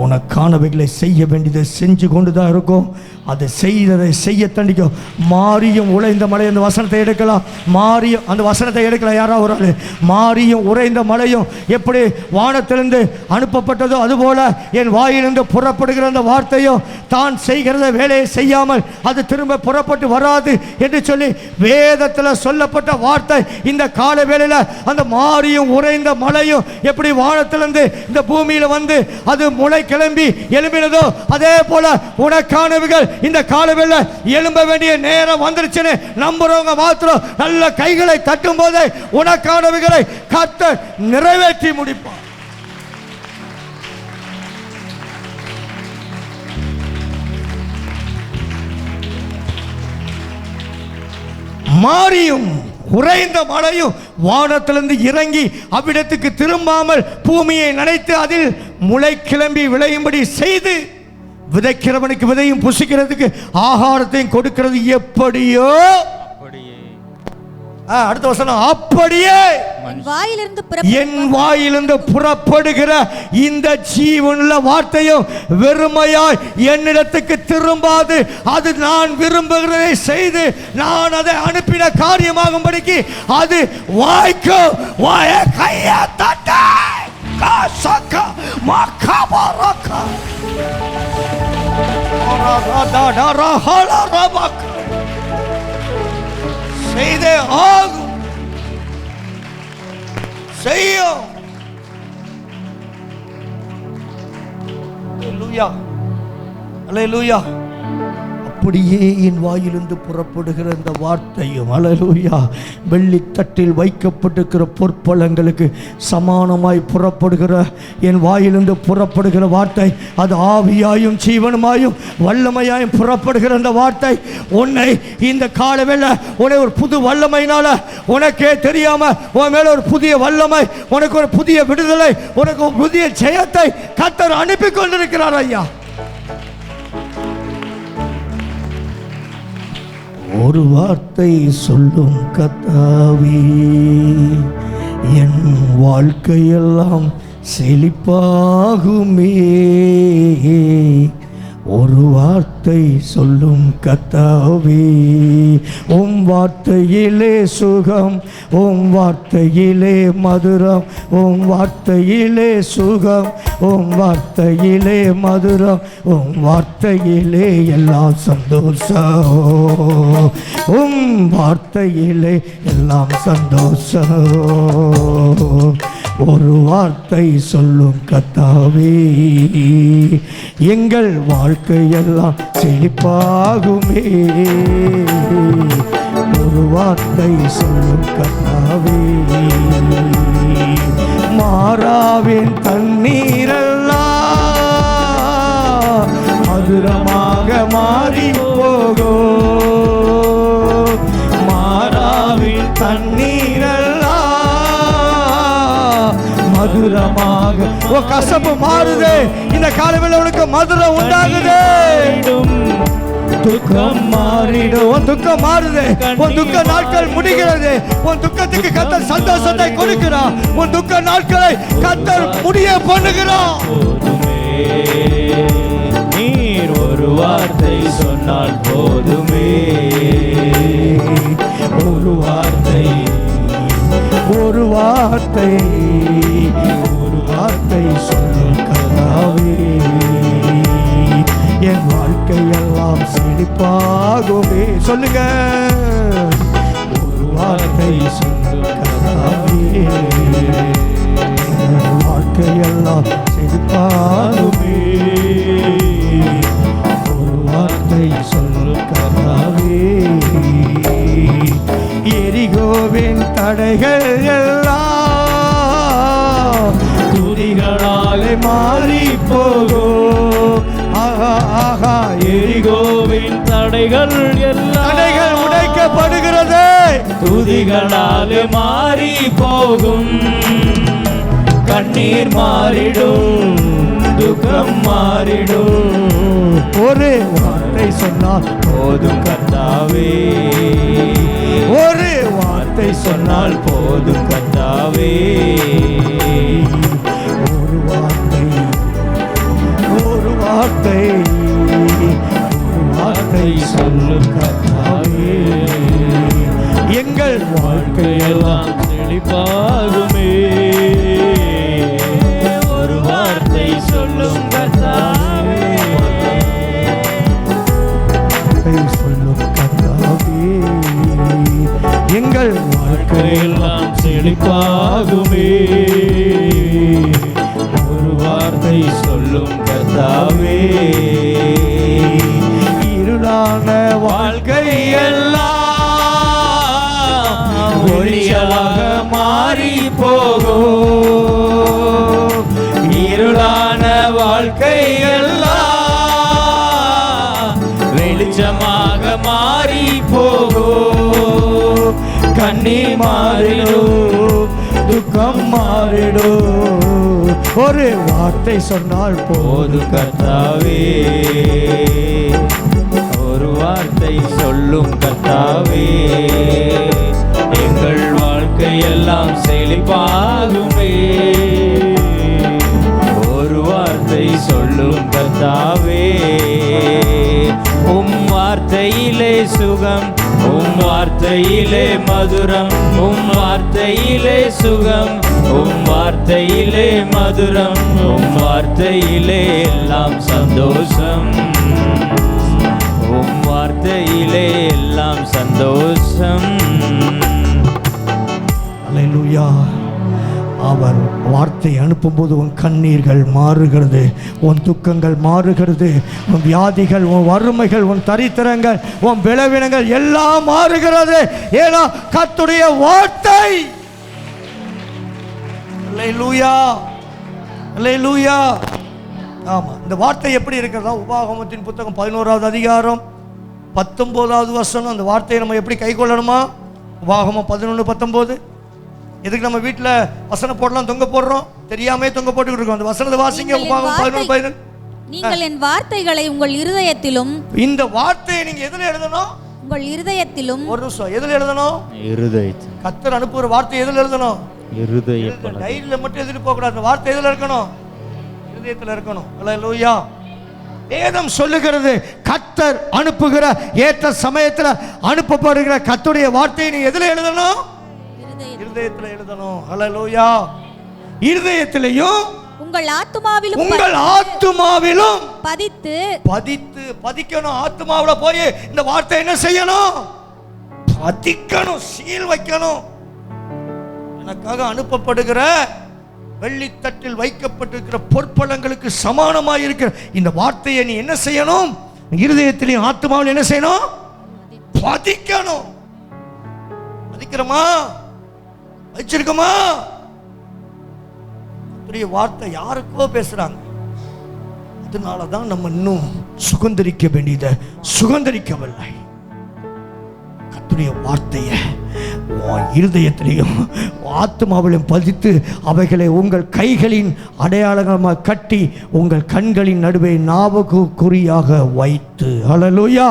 உனக்கானவைகளை செய்ய வேண்டியதை செஞ்சு கொண்டு தான் இருக்கும். அதை செய்ததை செய்ய தண்டிக்கும். மாறியும் உறைந்த மழை, அந்த வசனத்தை எடுக்கலாம். மாறியும் அந்த வசனத்தை எடுக்கலாம். யாராவது ஒரு ஆள் மாறியும் உறைந்த மழையும் எப்படி வானத்திலிருந்து அனுப்பப்பட்டதோ அதுபோல என் வாயிலிருந்து புறப்படுகிற அந்த வார்த்தையும் தான் செய்கிறத வேலையை செய்யாமல் அது திரும்ப புறப்பட்டு வராது என்று சொல்லி வேதத்தில் சொல்லப்பட்ட வார்த்தை இந்த கால வேளையில் அந்த மாறியும் உறைந்த மழையும் எப்படி வானத்திலிருந்து இந்த பூமியில் வந்து அது முளை கிளம்பி எழும்பினதோ அதே போல உனக்கானவைகள் இந்த காலவேளை எழும்ப வேண்டிய நேரம் வந்துருச்சுன்னு நம்புறவங்க மாத்திரம் நல்ல கைகளை தட்டும் போதே உனக்கானவைகளை கர்த்தர் நிறைவேற்றி முடிப்பார். மாறியும் உறைந்த மழையும் வானத்திலிருந்து இறங்கி அவ்விடத்துக்கு திரும்பாமல் பூமியை நனைத்து அதில் முளை கிளம்பி விளையும்படி செய்து விதைக்கிறவனுக்கு விதையும் புசிக்கிறதுக்கு ஆகாரத்தையும் கொடுக்கிறது எப்படியோ அடுத்த வசனம் அப்படியே என் வாயிலிருந்து புறப்படுகிற இந்த ஜீவனுள்ள வார்த்தையும் வெறுமையாய் என்னிடத்துக்கு திரும்பாது. அது நான் விரும்புகிறதை செய்து நான் அதை அனுப்பின காரியமாகும்படிக்கு அது வாய்க்கும். கைய தட்ட செய்தே ஆகும், செய்யும். அல்லேலூயா, அல்லேலூயா. அப்படியே என் வாயிலிருந்து புறப்படுகிற இந்த வார்த்தையும் அல்லேலூயா வெள்ளித்தட்டில் வைக்கப்பட்டிருக்கிற பொற்பழங்களுக்கு சமானமாய் புறப்படுகிற என் வாயிலிருந்து புறப்படுகிற வார்த்தை அது ஆவியாயும் ஜீவனுமாயும் வல்லமையாயும் புறப்படுகிற இந்த வார்த்தை உன்னை இந்த காலவேளை உன்னை ஒரு புது வல்லமையினால உனக்கே தெரியாம உன் மேல ஒரு புதிய வல்லமை, உனக்கு ஒரு புதிய விடுதலை, உனக்கு ஒரு புதிய ஜெயத்தை கர்த்தர் அனுப்பி கொண்டிருக்கிறார். ஐயா, ஒரு வார்த்தை சொல்லும் கர்த்தாவே, என் வாழ்க்கையெல்லாம் செழிப்பாகுமே. ஒரு வார்த்தை சொல்லும் கர்த்தாவே, உம் வார்த்தையிலே சுகம், உம் வார்த்தையிலே மதுரம், உம் வார்த்தையிலே சுகம், உம் வார்த்தையிலே மதுரம், உம் வார்த்தையிலே எல்லாம் சந்தோஷம், உம் வார்த்தையிலே எல்லாம் சந்தோஷம். ஒரு வார்த்தை சொல்லும் கர்த்தாவே, எங்கள் வாழ்க்கையெல்லாம் செழிப்பாகுமே. ஒரு வார்த்தை சொல்லும் கர்த்தாவே, மாறாவின் தண்ணீரெல்லாம் மதுரமாக மாறி போகும். மாறாவின் தண்ணீரெல்லாம் மதுரமாக, ஓ கசப்பு மாறுதே, இந்த காலவேளை உனக்கு மதுரம் உண்டாகுதே. துக்கம் மாறிடும், உன் துக்கம் மாறுதே, உன் துக்க நாட்கள் முடிகிறது. உன் துக்கத்துக்கு கர்த்தர் சந்தோஷத்தை கொடுக்கிறார். உன் துக்க நாட்களை கர்த்தர் முடிய பண்ணுகிறார். நீர் ஒரு வார்த்தை சொன்னால் போதுமே. ஒரு வார்த்தை, ஒரு வார்த்தை, ஒரு வார்த்தை சொல்லும் கர்த்தாவே, என் வாழ்க்கையெல்லாம் செழிப்பாகுமே. சொல்லுங்க, ஒரு வார்த்தை சொல்லும் கர்த்தாவே, என் வாழ்க்கையெல்லாம் செழிப்பாகுமே. ஒரு வார்த்தை சொல்லும் கர்த்தாவே, எரிகோவின் தடைகள் எல்லாம் துதிகளாலே மாறி போகும். ஆஹா ஆஹா, எரிகோவின் தடைகள் எல்லாம் தடைகள் உடைக்கப்படுகிறது, துதிகளாலே மாறி போகும். கண்ணீர் மாறிடும், துக்கம் மாறிடும். ஒரு வார்த்தை சொன்னால் போதும் கர்த்தாவே, ஒரு வார்த்தை சொன்னால் போதும் கர்த்தாவே. ஒரு வார்த்தை, ஒரு வார்த்தை, ஒரு வார்த்தை சொல்லும் கர்த்தாவே, எங்கள் வாழ்க்கையெல்லாம் செழிப்பாகுமே. ஒரு வார்த்தை சொல்லும் கர்த்தாவே, சொல்லும் கர்த்தாவே, எங்கள் வாழ்க்கையெல்லாம் செழிப்பாகுமே. ஒரு வார்த்தை சொல்லும் கர்த்தாவே, இருளான வாழ்க்கையெல்லாம் ஒளியாக மாறி போகும். இருளான வாழ்க்கையெல்லாம் வெளிச்சமாக மாறி போகும். கண்ணீர் மாறிடும், துக்கம் மாறிடும். ஒரு வார்த்தை சொன்னால் போதும் கர்த்தாவே, ஒரு வார்த்தை சொல்லும் கர்த்தாவே, எங்கள் வாழ்க்கை எல்லாம் செழிப்பாகுமே. ஒரு வார்த்தை சொல்லும் கர்த்தாவே, உம் வார்த்தையிலே சுகம், உம் வார்த்தையிலே மதுரம், உம் வார்த்தையிலே சுகம், உம் வார்த்தையிலே மதுரம், உம் வார்த்தையிலே எல்லாம் சந்தோஷம், உம் வார்த்தையிலே எல்லாம் சந்தோஷம். அல்லேலூயா. அவர் வார்த்தை அனுப்பும்போது உன் கண்ணீர்கள் மாறுகிறது, உன் துக்கங்கள் மாறுகிறது, உன் வியாதிகள், உன் வறுமைகள், உன் தரித்திரங்கள், உன் பலவீனங்கள் எல்லாம் மாறுகிறது. ஏன்னா கர்த்தருடைய வார்த்தை. அல்லேலூயா, அல்லேலூயா. ஆமா, இந்த வார்த்தை எப்படி இருக்கிறதா? உபாகமத்தின் புத்தகம் 11வது அதிகாரம் 19வது வசனம். அந்த வார்த்தையை நம்ம எப்படி கை கொள்ளணுமா? உபாகமம் 11:19. எதுக்கு நம்ம வீட்டில் வசனம் போடலாம், தொங்க போடுறோம்? தெரியாமே தொங்க போட்டுக்கிட்டு இருக்கோம். அந்த வசனத்தை வாசிங்க. உபாகமம் 11:15. நீங்கள் என் வார்த்தைகளை உங்கள் இருதயத்திலும். இந்த வார்த்தையை நீங்க எதுல எழுதணும்? உங்கள் இருதயத்திலும். ஒரு நிமிஷம், எதுல எழுதணும்? இருதயத்தில். கர்த்தர் அனுப்புற வார்த்தை எதுல எழுதணும்? இருதயத்தில். டைரியில மட்டும் எழுதிட்டு போக கூடாது. அந்த வார்த்தை எதுல இருக்கணும்? இருதயத்தில் இருக்கணும். அல்லேலூயா. வேதம் சொல்லுகிறது, கர்த்தர் அனுப்புகிற ஏற்ற சமயத்தில் அனுப்பப்படுகிற கர்த்தருடைய வார்த்தையை நீ எதுல எழுதணும்? இருதயத்தில் எழுதணும். அல்லேலூயா. இருதயத்திலையும் உங்கள் ஆத்துமாவிலும், உங்கள் ஆத்துமாவிலும் பதித்து பதிக்கணும். ஆத்துமாவுல போய் இந்த வார்த்தை என்ன செய்யணும்? பதிக்கணும், சீல் வைக்கணும். எனக்காக அனுப்பப்படுகிற வெள்ளித்தட்டில் வைக்கப்பட்டிருக்கிற பொற்பழங்களுக்கு சமானமாக இருக்கிற இந்த வார்த்தையை நீ என்ன செய்யணும்? இருதயத்திலையும் ஆத்துமாவில் என்ன செய்யணும்? பதிக்கணும். பதிக்கிறோமா? வச்சிருக்கோமா? வார்த்தை யாருக்கோ பேசுறாங்க. அதனாலதான் நம்ம இன்னும் சுகந்தரிக்க வேண்டியதை சுகந்தரிக்கவில்லை. கர்த்தருடைய வார்த்தையை இருதயத்திலையும் ஆத்மாவிலும் பதித்து அவைகளை உங்கள் கைகளின் அடையாளமாக கட்டி உங்கள் கண்களின் நடுவே ஞாபகக்குறியாக வைத்து. ஹல்லேலூயா.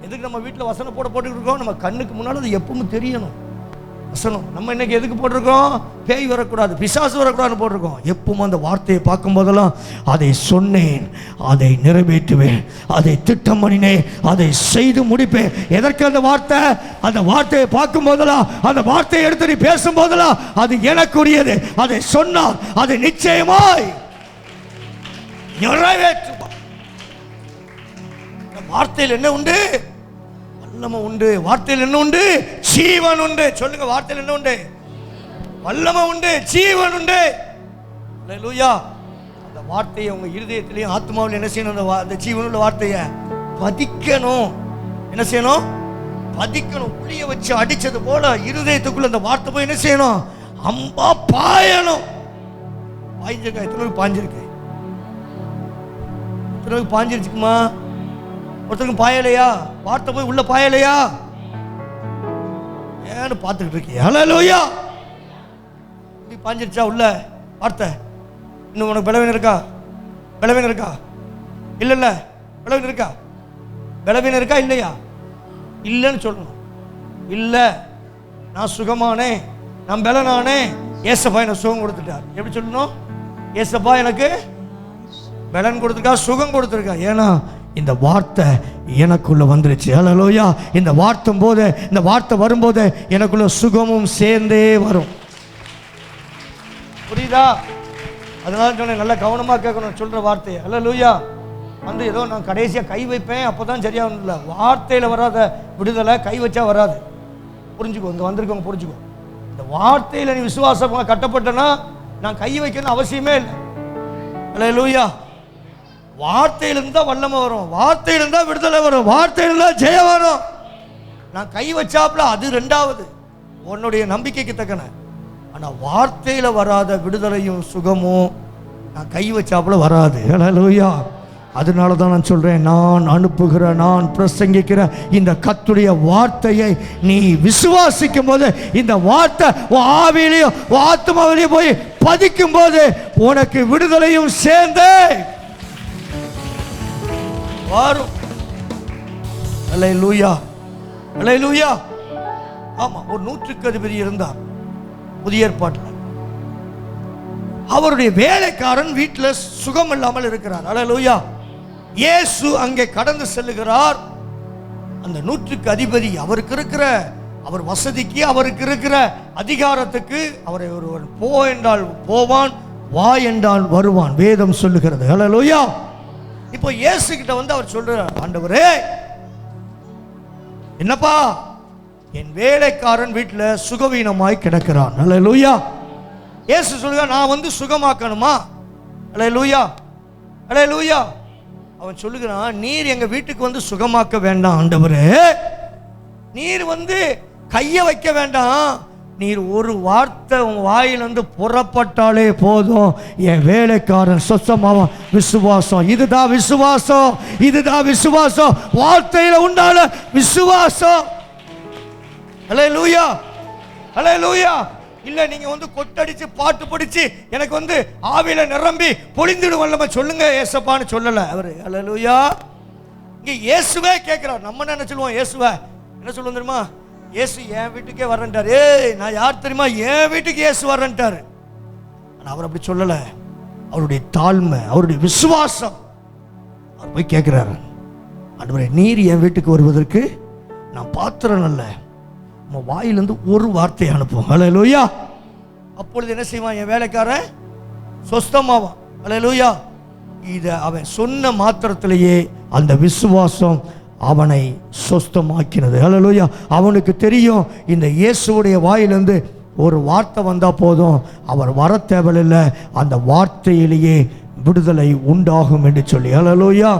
எதுக்கு நம்ம வீட்டில் வசனம் போட்டுக்கிட்டு இருக்கோம்? நம்ம கண்ணுக்கு முன்னால் அது எப்பவும் தெரியணும். வசனம் நம்ம இன்னைக்கு எதுக்கு போட்டிருக்கோம்? பேய் வரக்கூடாது, பிசாசு வரக்கூடாதுன்னு போட்டிருக்கோம். எப்பவும் அந்த வார்த்தையை பார்க்கும் போதெல்லாம் அதை சொன்னேன், அதை நிறைவேற்றுவேன், அதை திட்டம் பண்ணினேன், அதை செய்து முடிப்பேன். எதற்கு அந்த வார்த்தை? அந்த வார்த்தையை பார்க்கும் போதெல்லாம், அந்த வார்த்தையை எடுத்து நீ பேசும் போதெல்லாம் அது எனக்குரியது. அதை சொன்னால் அதை நிச்சயமாய் நிறைவேற்றுவார். வார்த்தையில் என்ன உண்டு? வல்லமை உண்டு. வார்த்தையில் என்ன உண்டு? ஜீவன் உண்டு. சொல்லுங்க, வார்த்தையில் என்ன உண்டு? வல்லமை உண்டு, ஜீவன் உண்டு. அல்லேலூயா. அந்த வார்த்தையை உங்க இருதயத்திலையும் ஆத்மாவில் என்ன செய்யணும்? அந்த ஜீவனுள்ள வார்த்தையை பதிக்கணும். என்ன செய்யணும்? பதிக்கணும். புளிய வச்சு அடிச்சது போல இருதயத்துக்குள்ள அந்த வார்த்தை போய் என்ன செய்யணும்? அம்பா பாயணும். பாய்ஞ்சிருக்கா? எத்தனை பாய்ஞ்சிருக்கு? எத்தனை பாய்ஞ்சிருச்சுக்குமா? ஒருத்தருக்கு பாயலையா? வார்த்தை போய் உள்ள பாயலையா? ஏன்னு பார்த்துக்கிட்டு இருக்கீங்க. ஹல்லேலூயா. இப்படி பாஞ்சிருச்சா உள்ள வார்த்தை? இன்னும் உனக்கு பலவீனம் இருக்கா? பலவீனம் இருக்கா? இல்ல பலவீனம் இருக்கா? பலவீனம் இருக்கா இல்லையா? இல்லைன்னு சொல்லணும். இல்லை, நான் சுகமானே, நான் பலனானே, ஏசப்பா எனக்கு சுகம் கொடுத்துட்டார். எப்படி சொல்லணும்? ஏசப்பா எனக்கு பலன் கொடுத்துருக்கா, சுகம் கொடுத்துருக்கா. ஏன்னா இந்த வார்த்தை எனக்குள்ள வந்துருச்சு. ஹல்லேலூயா. இந்த வார்த்தை வரும்போது எனக்குள்ள சுகமும் சேர்ந்தே வரும். புரியுதா? அதனால சொன்னேன், நல்லா கவனமா கேட்கணும் சொல்ற வார்த்தையை. ஹல்லேலூயா. ஏதோ நான் கடைசியா கை வைப்பேன் அப்பதான் சரியா இல்லை. வார்த்தையில வராத விடுதலை கை வச்சா வராது. புரிஞ்சுக்கோ, இங்க வந்திருக்கவங்க புரிஞ்சுக்கோ. இந்த வார்த்தையில நீ விசுவாசமா கட்டப்பட்டனா நான் கை வைக்கணும் அவசியமே இல்லை. ஹல்லேலூயா. வார்த்தையிலிருந்து தான் வல்லமை வரும், வார்த்தையிலிருந்து தான் விடுதலை வரும், வார்த்தையிலிருந்து தான் ஜெயம் வரும். நான் கை வச்சாப்புல அது ரெண்டாவது, உன்னுடைய நம்பிக்கைக்கு தக்கன. ஆனால் வார்த்தையில் வராத விடுதலையும் சுகமும் நான் கை வச்சாப்புல வராது. ஹல்லேலூயா. அதனால தான் நான் சொல்றேன், நான் அனுப்புகிற, நான் பிரசங்கிக்கிற இந்த கர்த்தருடைய வார்த்தையை நீ விசுவாசிக்கும் போது, இந்த வார்த்தை உன் ஆவியிலையும் உன் ஆத்மாவிலையும் போய் பதிக்கும் போது உனக்கு விடுதலையும் சேர்ந்து வரும். அல்லேலூயா, அல்லேலூயா. ஆமா, ஒரு 100க்கு அதிபதி இருந்தார். புதிய ஏற்பாட்டில். அவருடைய வேலைக்காரன் வீட்டில் சுகம் இல்லாமல் இருக்கிறார். அல்லேலூயா. இயேசு அங்கே கடந்து செல்லுகிறார். அந்த 100க்கு அதிபதி அவருக்கு இருக்கிற அவர் வசதிக்கு, அவருக்கு இருக்கிற அதிகாரத்துக்கு, அவரை ஒருவன் போ என்றால் போவான், வா என்றால் வருவான், வேதம் சொல்லுகிறது. அல்லேலூயா. இப்போ இயேசு கிட்ட வந்து அவர் சொல்றார், ஆண்டவரே என்னப்பா, என் வேலைக்காரன் வீட்டில் சுகவீனமாய் கிடக்கிறான். அல்லேலூயா. இயேசு சொல்லுங்க, நான் வந்து சுகமாக்கணுமா? அல்லேலூயா, அல்லேலூயா. அவன் சொல்லுகிறான், நீர் எங்க வீட்டுக்கு வந்து சுகமாக்க வேண்டாம் ஆண்டவரே, நீர் வந்து கைய வைக்க வேண்டாம், நீர் ஒரு வார்த்தை உங்க வாயிலிருந்து புறப்பட்டாலே போதும், என் வேலைக்காரன் சொச்சமாவான். விசுவாசம், இதுதான் விசுவாசம், இதுதான் விசுவாசம், வார்த்தையில உண்டான விசுவாசம். அல்லேலூயா, அல்லேலூயா. இல்ல நீங்க வந்து கொட்டடிச்சு பாட்டு படிச்சு எனக்கு வந்து ஆவியில நிரம்பி பொழிந்துடுவல்லமா சொல்லுங்க ஏசப்பான்னு சொல்லல அவரு. அல்லேலூயா. இங்க இயேசுவே கேட்கிறார். நம்ம என்ன சொல்லுவோம், இயேசுவே என்ன சொல்லுவோம் தெரியுமா, இயேசு என் வீட்டுக்கே வரேன்ட்டார். ஏய் நான் யார் தெரியுமா, என் வீட்டுக்கு இயேசு வரேன்ட்டார். ஆனா அவர் அப்படி சொல்லல. அவருடைய தாழ்மை, அவருடைய விசுவாசம். அவர் போய் கேட்கிறாரு, ஆண்டவரே நீர் என் வீட்டுக்கு வருவதற்கு நான் பாத்திரம் அல்ல, உன் வாயிலிருந்து ஒரு வார்த்தையை அனுப்பும். அல்லேலூயா. அப்பொழுது என்ன செய்வான், என் வேலைக்காரன் சொஸ்தமாவான். அல்லேலூயா. இதை அவன் சொன்ன மாத்திரத்திலேயே அந்த விசுவாசம் அவனை சொஸ்தமாக்கினது. அல்லேலூயா. அவனுக்கு தெரியும், இந்த இயேசுவுடைய வாயிலிருந்து ஒரு வார்த்தை வந்தா போதும், அவர் வர தேவையில்லை, அந்த வார்த்தையிலேயே விடுதலை உண்டாகும் என்று சொல்லி. அல்லேலூயா,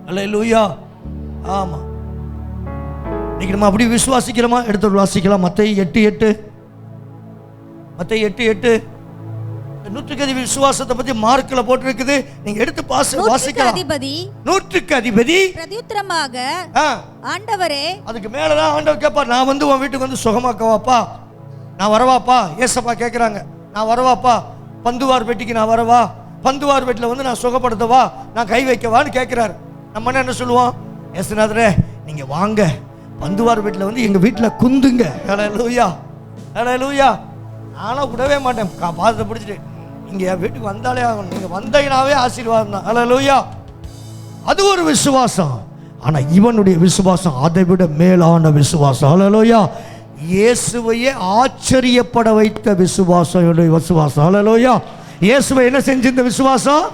அல்லேலூயா. ஆமா, இன்னைக்கு நம்ம அப்படி விசுவாசிக்கிறோமா? எடுத்து வாசிக்கலாம். மத்தேயு 8:8. மத்தேயு 8:8. 100க்கு அதிபதி விசுவாசத்தை பத்தி மார்க்ல போட்டிருக்குது. நீங்க எடுத்து வாசிக்கலாம். 100க்கு அதிபதி பிரதியுத்தரமாக, ஆண்டவரே. அதுக்கு மேலதான் ஆண்டவர் கேட்பார், நான் வந்து உன் வீட்டுக்கு வந்து சுகமாக்கவாப்பா, நான் வரவாப்பா? ஏசப்பா கேட்கிறாங்க, நான் வரவாப்பா? பந்துவார் பெட்டிக்கு நான் வரவா? பந்துவார் பெட்டில வந்து நான் சுகப்படுத்தவா? நான் கை வைக்கவான்னு கேட்கிறாரு. நம்ம என்ன சொல்லுவோம், ஏசுநாதரே நீங்க வாங்க, பந்துவார் வீட்டில் வந்து எங்கள் வீட்டில் குந்துங்க. அல்லேலூயா, அல்லேலூயா. நானும் விடவே மாட்டேன், பாதத்தை பிடிச்சிட்டு இங்கே என் வீட்டுக்கு வந்தாலே ஆகணும், நீங்கள் வந்தீங்கன்னாவே ஆசீர்வாதம் தான். அல்லேலூயா. அது ஒரு விசுவாசம். ஆனால் இவனுடைய விசுவாசம் அதை விட மேலான விசுவாசம். அல்லேலூயா. இயேசுவையே ஆச்சரியப்பட வைத்த விசுவாசம் விசுவாசம். அல்லேலூயா. இயேசுவை என்ன செஞ்சு இந்த விசுவாசம்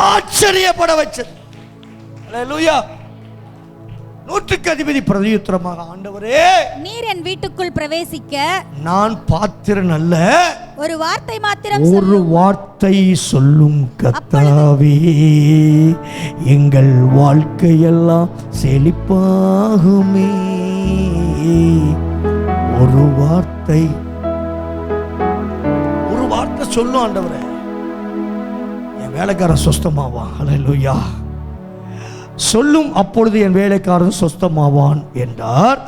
ஆச்சரியப்பட வச்சது. அல்லேலூயா. 100க்கு அதிபதி பிரதியுத்தரமாக, ஆண்டவரே நீர் என் வீட்டுக்குள் பிரவேசிக்க நான் பாத்திரன் அல்ல, ஒரு வார்த்தை மாத்திரம் ஒரு வார்த்தை சொல்லும் கர்த்தாவே, எங்கள் வாழ்க்கையெல்லாம் செழிப்பாகுமே. ஒரு வார்த்தை சொல்லும் ஆண்டவரே, என் வேலைக்காரன் சொஸ்தமாவான். அல்லேலூயா. சொல்லும், அப்பொழுது என் வேலைக்காரன் சொஸ்தமாவான் என்றார்.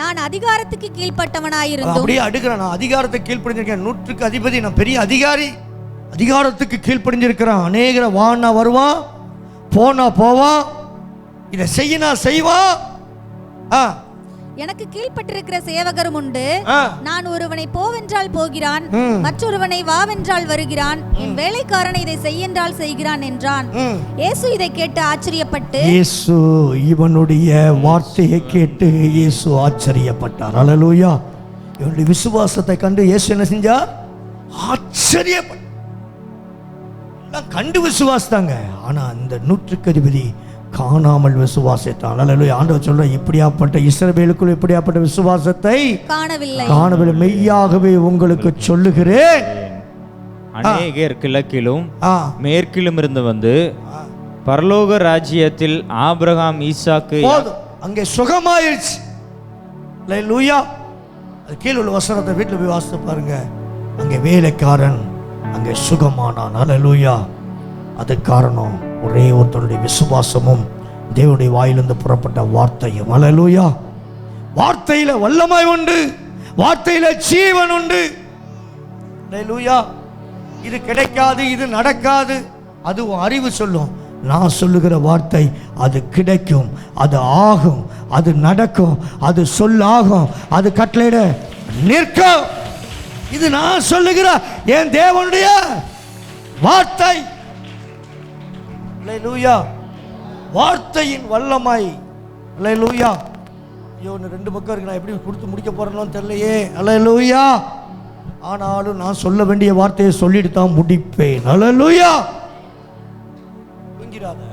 நான் அதிகாரத்துக்கு கீழ்ப்பட்டவனாயிருந்தோம். அப்படியே அடுக்கிறேன், நான் அதிகாரத்துக்கு கீழ்ப்படிஞ்சிருக்கேன். 100க்கு அதிபதி, நான் பெரிய அதிகாரி, அதிகாரத்துக்கு கீழ்ப்படிஞ்சிருக்கிறேன். அநேகரை வான்னா வருவான், போனா போவான், இதை செய்யினா செய்வான். எனக்கு கீழ்ப்பட்டிருக்கிற சேவகரும் உண்டு. நான் ஒருவனை போவென்றால் போகிறான், மற்றொருவனை வாவென்றால் வருகிறான், என் வேலைக்காரனை இதை செய்யென்றால் செய்கிறான் என்றான். இயேசு இதை கேட்டு ஆச்சரியப்பட்டு, இயேசு இவனுடைய வார்த்தையை கேட்டு இயேசு ஆச்சரியப்பட்டார். அல்லேலூயா. இவனுடைய விசுவாசத்தை கண்டு இயேசு என்ன செஞ்சார்? ஆச்சரியப்பட்டார். கண்டு விசுவாசித்தாங்க. ஆனா அந்த 100க்கு அதிபதி காணாமல் விசுவாசித்தான். அல்லேலூயா. ஆண்டவர் சொல்ற, இப்படியாப்பட்ட இஸ்ரவேலுக்குள் இப்படியாப்பட்ட விசுவாசத்தை காணவில்லை, மெய்யாகவே உங்களுக்கு சொல்லுகிறேன். அநேகர் கிழக்கிலும் மேற்கிலும் இருந்து வந்து பரலோக ராஜ்யத்தில் ஆபிரகாம், ஈசாக்கு. அங்கே சுகமாயிருச்சு. அல்லேலூயா. அது கீழே உள்ள வசனத்தை வீட்டில் போய் வாசித்து பாருங்க. அங்கே வேலைக்காரன் அங்கே சுகமானான். அல்லேலூயா. அது காரணம் ஒரே ஒருத்தருடைய விசுவாசமும் தேவனுடைய வாயிலிருந்து புறப்பட்ட வார்த்தையும். அல்லேலூயா. வார்த்தையில வல்லமை உண்டு, வார்த்தையில ஜீவன் உண்டு. அல்லேலூயா. இது கிடைக்காது, இது நடக்காது, அது அறிவு சொல்லும். நான் சொல்லுகிற வார்த்தை அது கிடைக்கும், அது ஆகும், அது நடக்கும், அது சொல்லாகும், அது கட்டளையிட நிற்கும். இது நான் சொல்லுகிற என் தேவனுடைய வார்த்தை. அல்லேலூயா. வார்த்தையின் வல்லமை. அல்லேலூயா. ஐயோ, ரெண்டு பக்கம் இருக்கு, நான் எப்படி கொடுத்து முடிக்க போறேன்னு தெரியலையே. அல்லேலூயா. ஆனாலும் நான் சொல்ல வேண்டிய வார்த்தையை சொல்லிட்டு தான் முடிப்பேன். அல்லேலூயா.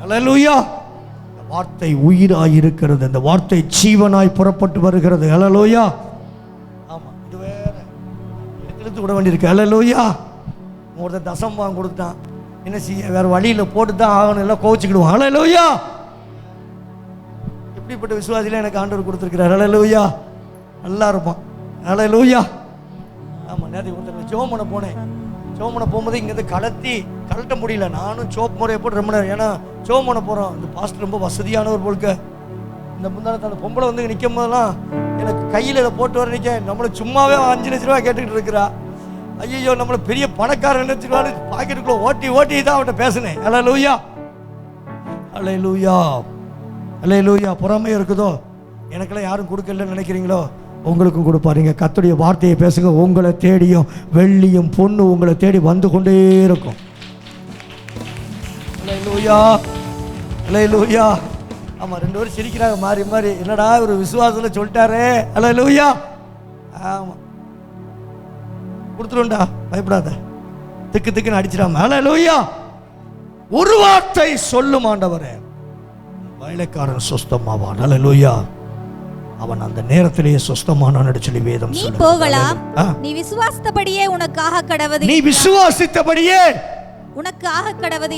அல்லேலூயா. இந்த வார்த்தை உயிராய் இருக்கிறது. இந்த வார்த்தை ஜீவனாய் புறப்பட்டு வருகிறது. அல்லேலூயா. ஆமா, இது வேற இழுத்து விட வேண்டியிருக்கு. அல்லேலூயா. ஒருத்தர் தசம் கொடுத்தான், என்ன செய்ய, வேற வழியில போட்டு தான் ஆகணும், எல்லாம் கோவிச்சுக்கிடுவோம். அல்லேலூயா. இப்படிப்பட்ட விசுவாசில எனக்கு ஆண்டவர் கொடுத்துருக்கிறார். அல்லேலூயா. நல்லா இருப்பான். அல்லேலூயா. ஆமா, நேற்று ஒருத்தர் ஜெபம் பண்ண போனேன். ஜெபம் பண்ண போகும்போது இங்கேருந்து கழட்ட முடியல. நானும் சோப் முறையை போட்டு ரொம்ப நேரம், ஏன்னா ஜெபம் பண்ண போகிறோம். இந்த பாஸ்டர் ரொம்ப வசதியானவர் போல்க. இந்த முந்தானத்தை அந்த பொம்பளை வந்து நிற்கும் போதெல்லாம் எனக்கு கையில் இதை போட்டு வர நிற்க, நம்மளை சும்மாவே 5 லட்ச ரூபா கேட்டுக்கிட்டு இருக்கிறா. ஐயோ, நம்மளை பெரிய பணக்காரன் நினைச்சிருவாரு. பாக்கெட்டுக்குள்ள ஓட்டி தான் அவன்கிட்ட பேசினேன். அல்லேலூயா. அல்லேலூயா. அல்லேலூயா. பொறாமை இருக்குதோ, எனக்கெல்லாம் யாரும் கொடுக்கலன்னு நினைக்கிறீங்களோ, உங்களுக்கும் கொடுப்பாருங்க. கர்த்தருடைய வார்த்தையை பேசுங்க. உங்களை தேடியும் வெள்ளியும் பொண்ணு உங்களை தேடி வந்து கொண்டே இருக்கும். அல்லேலூயா. அல்லேலூயா. ஆமா, 2 பேரும் சிரிக்கிறாங்க மாறி மாறி. என்னடா ஒரு விசுவாசத்துல சொல்லிட்டாரே. அல்லேலூயா. ஆமா, கொடுத்துருண்டா, பயப்படாத, திக்குன்னு அடிச்சிடாம. அல்லேலூயா. ஒரு வார்த்தை சொல்லும் ஆண்டவரே, வேலைக்காரன் சுஸ்தமாவான். அல்லேலூயா. அவன் அந்த நேரத்திலேயே சுஸ்தமானான்னு சொல்லி வேதம் சொல்லுது. நீ போகலாம், நீ விசுவாசித்தபடியே உனக்காக கடவது, நீ விசுவாசித்தபடியே உனக்கு ஆக கடவது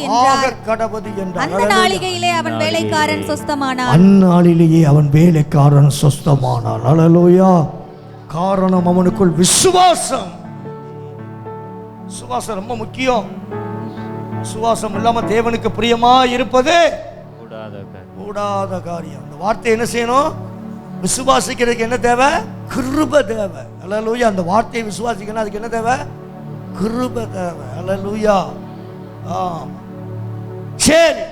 என்றார். அந்த நாளிகையிலே அவன் வேலைக்காரன் சுஸ்தமானான். அந்நாளிலேயே அவன் வேலைக்காரன் சுஸ்தமானான். அல்லேலூயா. காரணம் அவனுக்குள் விசுவாசம். விசுவாசம் ரொம்ப முக்கியம். விசுவாசம் இல்லாம தேவனுக்கு பிரியமா இருப்பது கூடாத காரியம். அந்த வார்த்தை என்ன செய்யணும்? விசுவாசிக்கிறதுக்கு என்ன தேவை? கிருபை தேவை. அல்லேலூயா. அந்த வார்த்தையை விசுவாசிக்கணும், அதுக்கு என்ன தேவை? கிருபை தேவை. அல்லேலூயா. சரி,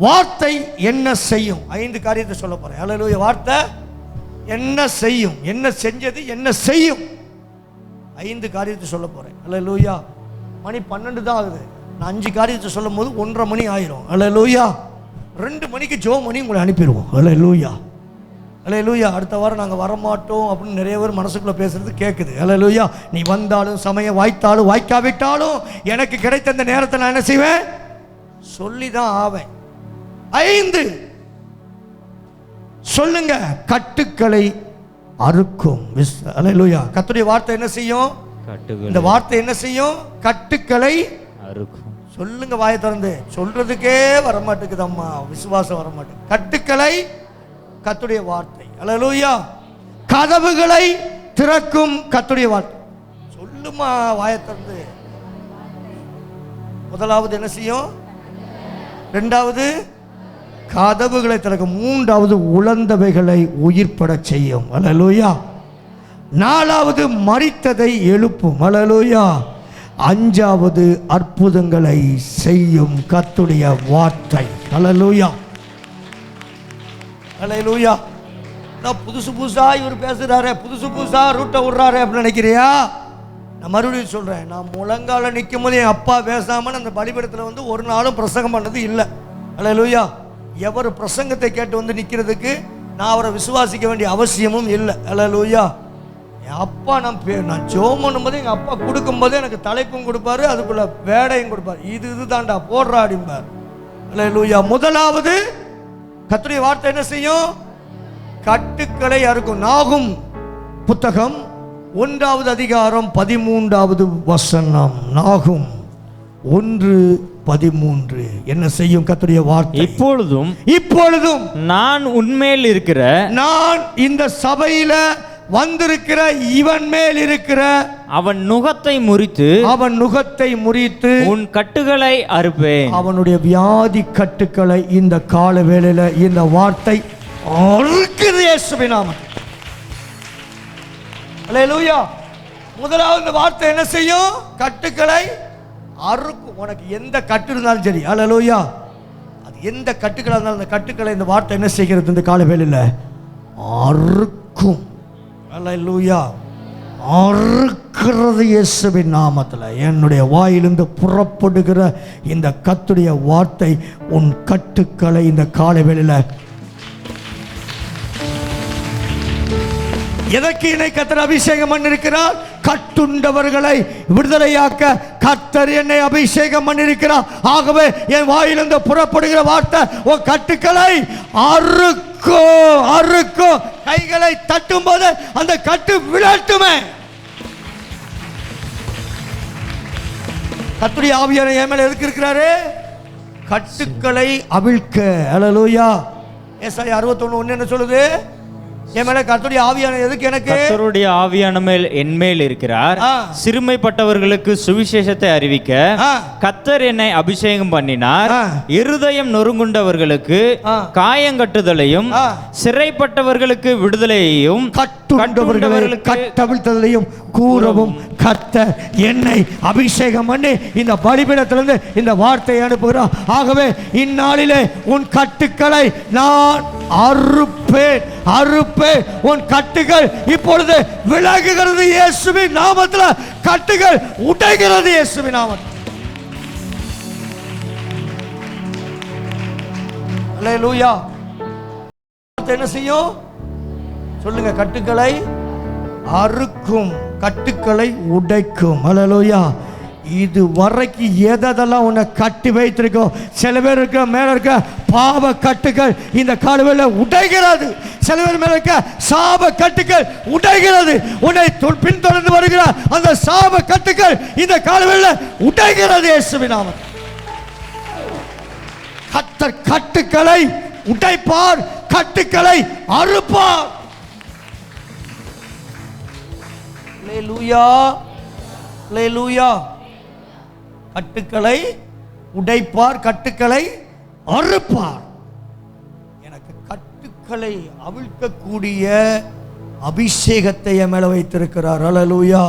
வார்த்தை என்ன செய்யும்? 5 காரியத்தை சொல்ல போறேன். அல்லேலூயா. வார்த்தை என்ன செய்யும்? என்ன செஞ்சது, என்ன செய்யும்? 5 காரியத்தை சொல்ல போறேன். அல்லேலூயா. மணி 12 தான் ஆகுது. நான் 5 காரியத்தை சொல்லும் போது 1:30 மணி ஆயிரும். அல்லேலூயா. 2 மணிக்கு ஜெபம் பண்ணி உங்களை அனுப்பிடுவோம். அல்லேலூயா. அல்லேலூயா. அடுத்த வாரம் நாங்கள் வரமாட்டோம் அப்படின்னு நிறைய பேர் மனசுக்குள்ள பேசுறது கேட்குது. அல்லேலூயா. நீ வந்தாலும் சமயம் வாய்த்தாலும் வாய்க்காவிட்டாலும் எனக்கு கிடைத்த அந்த நேரத்தை நான் என்ன செய்வேன்? சொல்லி தான் ஆவேன். 5 சொல்லுங்க. கட்டுக்களை அறுக்கும். அல்லேலூயா. கர்த்தருடைய வார்த்தை என்ன செய்யும்? இந்த வார்த்தை என்ன செய்யும்? கட்டுக்களை அறுக்கும். சொல்லுங்க, வாயை திறந்து. சொல்றதுக்கே வரமாட்டேங்குது அம்மா, விசுவாசம் வரமாட்டேங்குது. கட்டுக்களை, கர்த்தருடைய வார்த்தை. அல்லேலூயா. கதவுகளை திறக்கும் கர்த்தருடைய வார்த்தை. சொல்லுமா, வாயை திறந்து. முதலாவது என்ன செய்யும்? 2வது கதவுகளை திறக்கும். 3வது உலர்ந்தவைகளை உயிர்ப்பட செய்யும். அல்லேலூயா. 4வது மரித்ததை எழுப்பும். அல்லேலூயா. 5வது அற்புதங்களை செய்யும் கர்த்தருடைய வார்த்தை. அல்லேலூயா. அல்லேலூயா. நான் புதுசா இவர் பேசுறாரு, புதுசா ரூட்டை விடுறாரு அப்படின்னு நினைக்கிறியா? நான் மறுபடியும் சொல்றேன். நான் முழங்கால நிற்கும் போது என் அப்பா பேசாம அந்த பலிபீடத்தில் வந்து ஒரு நாளும் பிரசங்கம் பண்ணது இல்லை. அல்லேலூயா. எவர் பிரசங்கத்தை கேட்டு வந்து நிற்கிறதுக்கு நான் அவரை விசுவாசிக்க வேண்டிய அவசியமும் இல்லை. அல்லேலூயா. என் அப்பா நான் ஜெபம் பண்ணும்போது எங்கள் அப்பா கொடுக்கும்போது எனக்கு தலைப்பும் கொடுப்பாரு, அதுக்குள்ள வேடையும் கொடுப்பாரு. இது தாண்டா போடுறா அப்படிம்பார். அல்லேலூயா. முதலாவது கர்த்தருடைய வார்த்தை என்ன செய்யும்? கட்டுக்களை அறுக்கும். நாகும் புத்தகம் 1வது அதிகாரம் 13வது வசனம். நாகும் 1:13 என்ன செய்யும் கர்த்தருடைய வார்த்தை? இப்பொழுதும் நான் உன்மேல் இருக்கிற, நான் இந்த சபையில வந்திருக்கிற இவன் மேல் இருக்கிற அவன் நுகத்தை முறித்து உன் கட்டுகளை அறுப்பேன். அவனுடைய வியாதி கட்டுக்களை இந்த கால வேளையில இந்த வார்த்தை அறுக்குது இயேசுவின் நாமத்தில். அல்லேலூயா. முதலாவது இந்த வார்த்தை என்ன செய்யும்? கட்டுக்களை அறுக்கும். உனக்கு எந்த கட்டு இருந்தாலும் சரி, அல்லேலூயா, அது எந்த கட்டுக்களா இருந்தாலும் அந்த கட்டுக்களை இந்த வார்த்தை என்ன செய்கிறது? இந்த கால வேளையில அறுக்கும். அல்லேலூயா. அறுக்கும். விலகுறது இயேசுவின் நாமத்தில். என்னுடைய வாயிலிருந்து புறப்படுகிற இந்த கர்த்தருடைய வார்த்தை உன் கட்டுக்களை இந்த காலை வேளையில எதற்கு என்னை கர்த்தர் அபிஷேகம் பண்ணிருக்கிறார்? கட்டுண்டவர்களை விடுதலையாக்க கர்த்தர் என்னை அபிஷேகம் பண்ணிருக்கிறார். ஆகவே என் வாயிலிருந்து புறப்படுகிற வார்த்தை உன் கட்டுக்களை அறுக்கும். கைகளை தட்டும் போது அந்த கட்டு விழட்டுமே. கர்த்தருடைய ஆவியானவர் என் மேல எதுக்கு இருக்கிறாரு? கட்டுக்களை அவிழ்க்க. ஹல்லேலூயா. ஏசாயா 61:1 என்ன சொல்லுது? என் மேல கர்த்தருடைய ஆவியானவர் எதுக்கு? எனக்கு கர்த்தருடைய ஆவியானவர் என்மேல் இருக்கிறார், சிறுமைப்பட்டவர்களுக்கு சுவிசேஷத்தை அறிவிக்க கர்த்தர் என்னை அபிஷேகம் பண்ணினார், இருதயம் நொறுங்குண்டவர்களுக்கு காயங்கட்டுதலையும் சிறைப்பட்டவர்களுக்கு விடுதலையையும் கட்டுண்டவர்களுக்கு கட்டவிழ்த்தலையும் கூறவும் கர்த்தர் என்னை அபிஷேகம் பண்ணி இந்த பலிபீடத்திலிருந்து இந்த வார்த்தையை அனுப்புகிறார். ஆகவே இந்நாளிலே உன் கட்டுக்களை நான் அறுப்பேன். உன் கட்டுகள் இப்பொழுது விலகுகிறது இயேசுவின் நாமத்தில். கட்டுகள் உடைகிறது இயேசுவின் நாமத்தில். அல்லேலூயா. என்ன செய்யும் சொல்லுங்க? கட்டுக்களை அறுக்கும், கட்டுக்களை உடைக்கும். அல்லேலூயா. இது வரைக்கும் எதெல்லாம் உன்னை கட்டி வைத்திருக்கோம், சில பேர் இருக்க மேல இருக்க பாவ கட்டுகள் இந்த காலவேளை உடைகிறது. சில பேர் மேல இருக்க சாப கட்டுகள் உடைகிறது. உன்னை பின்தொடர்ந்து வருகிற அந்த சாப கட்டுகள் இந்த காலவேளை உடைகிறது இயேசுவின் நாமத்தில். கர்த்தர் கட்டுக்களை உடைப்பார், கட்டுக்களை அறுப்பார். அல்லேலூயா, அல்லேலூயா. கட்டுக்களை உடைப்பார், கட்டுக்களை அறுப்பார். எனக்கு கட்டுக்களை அவிழ்க்கக்கூடிய அபிஷேகத்தை என் மேல வைத்திருக்கிறார். அல்லேலூயா.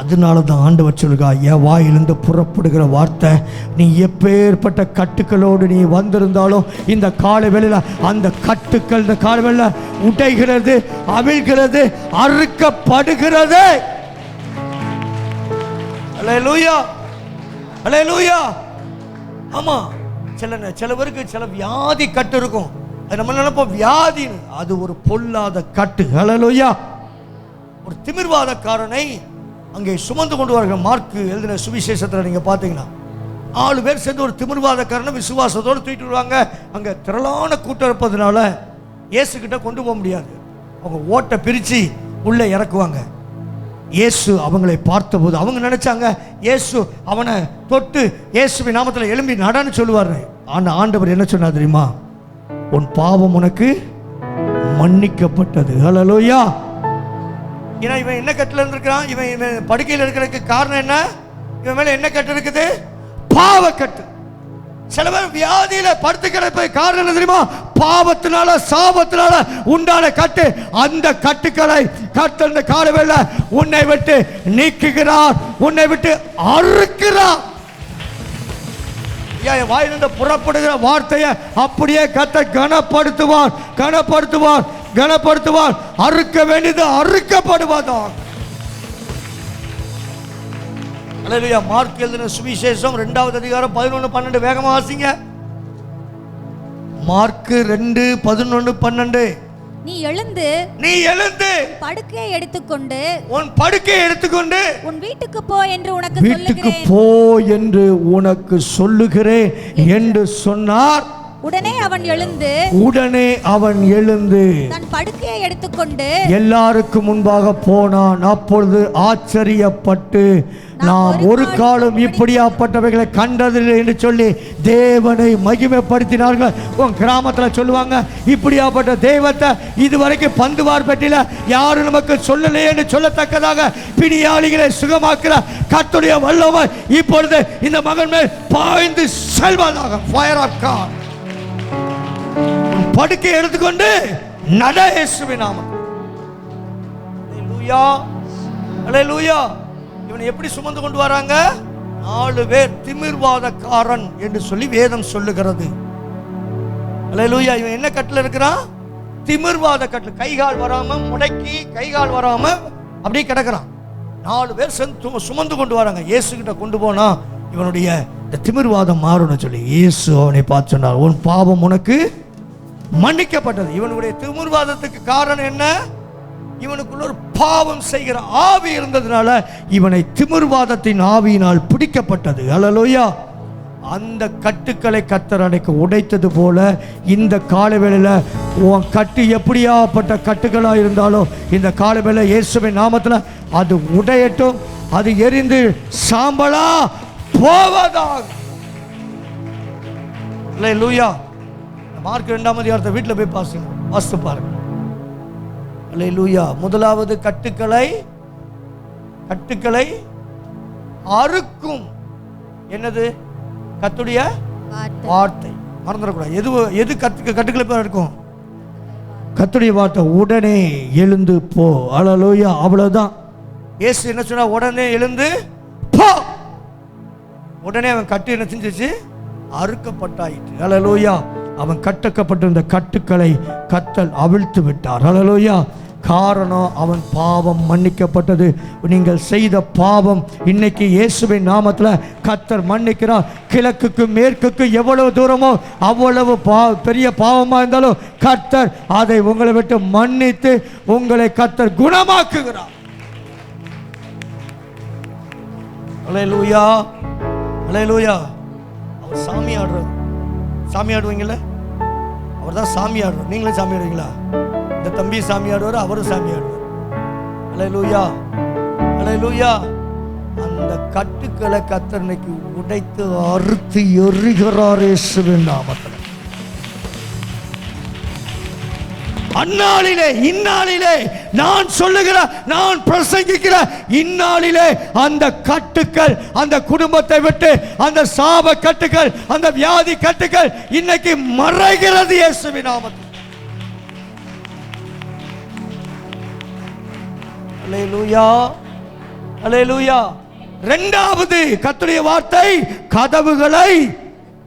அதனால தான் ஆண்டவர் சொல்லுகா, என் வாயிலிருந்து புறப்படுகிற வார்த்தை நீ எப்பேற்பட்ட கட்டுக்களோடு நீ வந்திருந்தாலும் இந்த காலை வேளையில அந்த கட்டுக்கள் இந்த காலை வேளையில உடைகிறது, அவிழ்கிறது, அறுக்கப்படுகிறது. அல்லேலூயா, அல்லேலூயா. ஆமா, சில பேருக்கு சில வியாதி கட்டு இருக்கும். அது நம்ம நினைப்போம் வியாதி, அது ஒரு பொல்லாத கட்டு. அல்லேலூயா. ஒரு திமிர்வாதக்காரனை அங்கே சுமந்து கொண்டு வருகிற மார்க்கு எழுதின சுவிசேஷத்தில் நீங்க பார்த்தீங்கன்னா 4 பேர் சேர்ந்து ஒரு திமிர்வாதக்காரனை விசுவாசத்தோடு தூக்கிட்டு வருவாங்க. அங்கே திரளான கூட்டம் இருப்பதுனால இயேசு கிட்ட கொண்டு போக முடியாது. அவங்க ஓட்டை பிரித்து உள்ளே இறக்குவாங்க. இயேசு அவங்களை பார்த்தபோது அவங்க நினைச்சாங்க இயேசு அவனை தொட்டு இயேசுவின் நாமத்தில் எழும்பி நடன்னு சொல்லுவார். ஆனால் ஆண்டவர் என்ன சொன்னார் தெரியுமா? உன் பாவம் உனக்கு மன்னிக்கப்பட்டது. ஹல்லேலூயா. ஏன்னா இவன் என்ன கட்டில் இருந்திருக்கிறான்? இவன் படுக்கையில் இருக்கிறதுக்கு காரணம் என்ன? இவன் மேல என்ன கட்டு இருக்குது? பாவக்கட்டு. சில பேர் வியாதியில படுத்து கிடப்பது காரணம் என்ன தெரியுமா? பாவத்தினால சாபத்தினால உண்டான கட்டு. அந்த கட்டுக்களை கர்த்தர் இந்த காலவேளை உன்னை விட்டு நீக்குகிறார், உன்னை விட்டு அறுக்கிறார். என் வாயிலிருந்து புறப்படுகிற வார்த்தையை அப்படியே கர்த்தர் கனப்படுத்துவார், கனப்படுத்துவார், கனப்படுத்துவார். அறுக்க வேண்டியது அறுக்கப்படுவதாக. அல்லேலூயா. மார்க் எழுதின சுவிசேஷம் 2வது அதிகாரம் 11-12 வேகமா வாசிங்க. மார்க் 2:11-12. நீ எழுந்து படுக்கையை எடுத்துக்கொண்டு உன் வீட்டுக்கு போ என்று உனக்கு சொல்லுகிறேன் என்று சொன்னார். உடனே அவன் எழுந்து தன் படுக்கையை எடுத்துக்கொண்டு எல்லாருக்கும் முன்பாக போனான். அப்பொழுது ஆச்சரியப்பட்டு நாம் ஒரு காலம் இப்படியாப்பட்டவைகளை கண்டதில்லை என்று சொல்லி தேவனை மகிமைப்படுத்தினார்கள். உன் கிராமத்தில் சொல்லுவாங்க, இப்படியாப்பட்ட தெய்வத்தை இதுவரைக்கும் பந்துவார் பெட்டில யாரும் நமக்கு சொல்லலையே என்று சொல்லத்தக்கதாக பிணியாளிகளை சுகமாக்குற கர்த்தருடைய வல்லமை இப்பொழுது இந்த மகன் மேல் பாய்ந்து செல்வதாக. Fire of God. படுக்கை எடுத்துக்கொண்டு நட இயேசுவின் நாமத்தில். அல்லேலூயா, அல்லேலூயா. இவனை எப்படி சுமந்து கொண்டு வராங்க? 4 பேர் திமிர்வாதக்காரன் என்று சொல்லி வேதம் சொல்லுகிறது. அல்லேலூயா. இவன் என்ன கட்டில் இருக்கிறான்? திமிர்வாத கட்டில். கைகால் வராம முடக்கி, கைகால் வராம அப்படியே கிடக்கிறான். 4 பேர் சுமந்து கொண்டு வராங்க. இயேசுகிட்ட கொண்டு போனா இவனுடைய இந்த திமிர்வாதம் மாறும்னு சொல்லி இயேசு அவனை பார்த்து சொன்னார், உன் பாவம் உனக்கு மன்னிக்கப்பட்டது. இவனுடைய திமிர்வாதத்துக்கு காரணம் என்ன? இவனுக்குள்ள ஒரு பாவம் செய்கிற ஆவி இருந்ததுனால இவனை திமிர்வாதத்தின் ஆவியினால் பிடிக்கப்பட்டது. அல்லேலூயா. அந்த கட்டுக்களை கர்த்தர் அன்னைக்கு உடைத்தது போல இந்த காலவேளையில உன் கட்டு எப்படியாப்பட்ட கட்டுகளா இருந்தாலும் இந்த காலவேளை இயேசுவின் நாமத்துல அது உடையட்டும், அது எரிந்து சாம்பலா போவதாக. அல்லேலூயா. மார்க் 2ஆம் அதிகாரத்தை வீட்டில் போய் வாசித்து பாருங்க. அல்லேலூயா. முதலாவது கட்டுக்களை அறுக்கும் என்னது? கர்த்தருடைய வார்த்தை. மறந்துடக்கூடாது. எது கட்டுக்களை இருக்கும்? கர்த்தருடைய வார்த்தை. உடனே எழுந்து போ. அல்லேலூயா. அவ்வளவுதான். இயேசு என்ன சொன்னா? உடனே எழுந்து போ. உடனே அவன் கட்டு என்ன செஞ்சிச்சு? அறுக்கப்பட்டாயிற்று. அல்லேலூயா. அவன் கட்டக்கப்பட்டிருந்த கட்டுக்களை கர்த்தர் அவிழ்த்து விட்டார். அல்லேலூயா. காரணம், அவன் பாவம் மன்னிக்கப்பட்டது. நீங்கள் செய்த பாவம் இன்னைக்கு இயேசுவின் நாமத்தில் கர்த்தர் மன்னிக்கிறார். கிழக்குக்கு மேற்குக்கு எவ்வளவு தூரமோ அவ்வளவு பெரிய பாவமாக இருந்தாலும் கர்த்தர் அதை உங்களை விட்டு மன்னித்து உங்களை கர்த்தர் குணமாக்குகிறார். அல்லேலூயா. அல்லேலூயா. அவர் சாமி ஆடுறார். சாமி ஆடுவீங்களா? அவர் தான் சாமி ஆடுறார். நீங்களும் சாமி ஆடுவீங்களா? இந்த தம்பி சாமி ஆடுவார், அவரும் சாமி ஆடுவார். அல்லேலூயா. அல்லேலூயா. அந்த கட்டுக்களை கர்த்தர் இன்னைக்கு உடைத்து அறுத்து எறிகிறார் இயேசுவின் நாமத்தில். அந்நாளிலே இந்நாளிலே நான் சொல்லுகிற, நான் பிரசங்கிக்கிற இந்நாளிலே அந்த கட்டுக்கள் அந்த குடும்பத்தை விட்டு, அந்த சாப கட்டுக்கள், அந்த வியாதி கட்டுக்கள் இன்னைக்கு மறைகிறது இயேசுவின் நாமத்தில். அல்லேலூயா. அல்லேலூயா. இரண்டாவது கர்த்தருடைய வார்த்தை கதவுகளை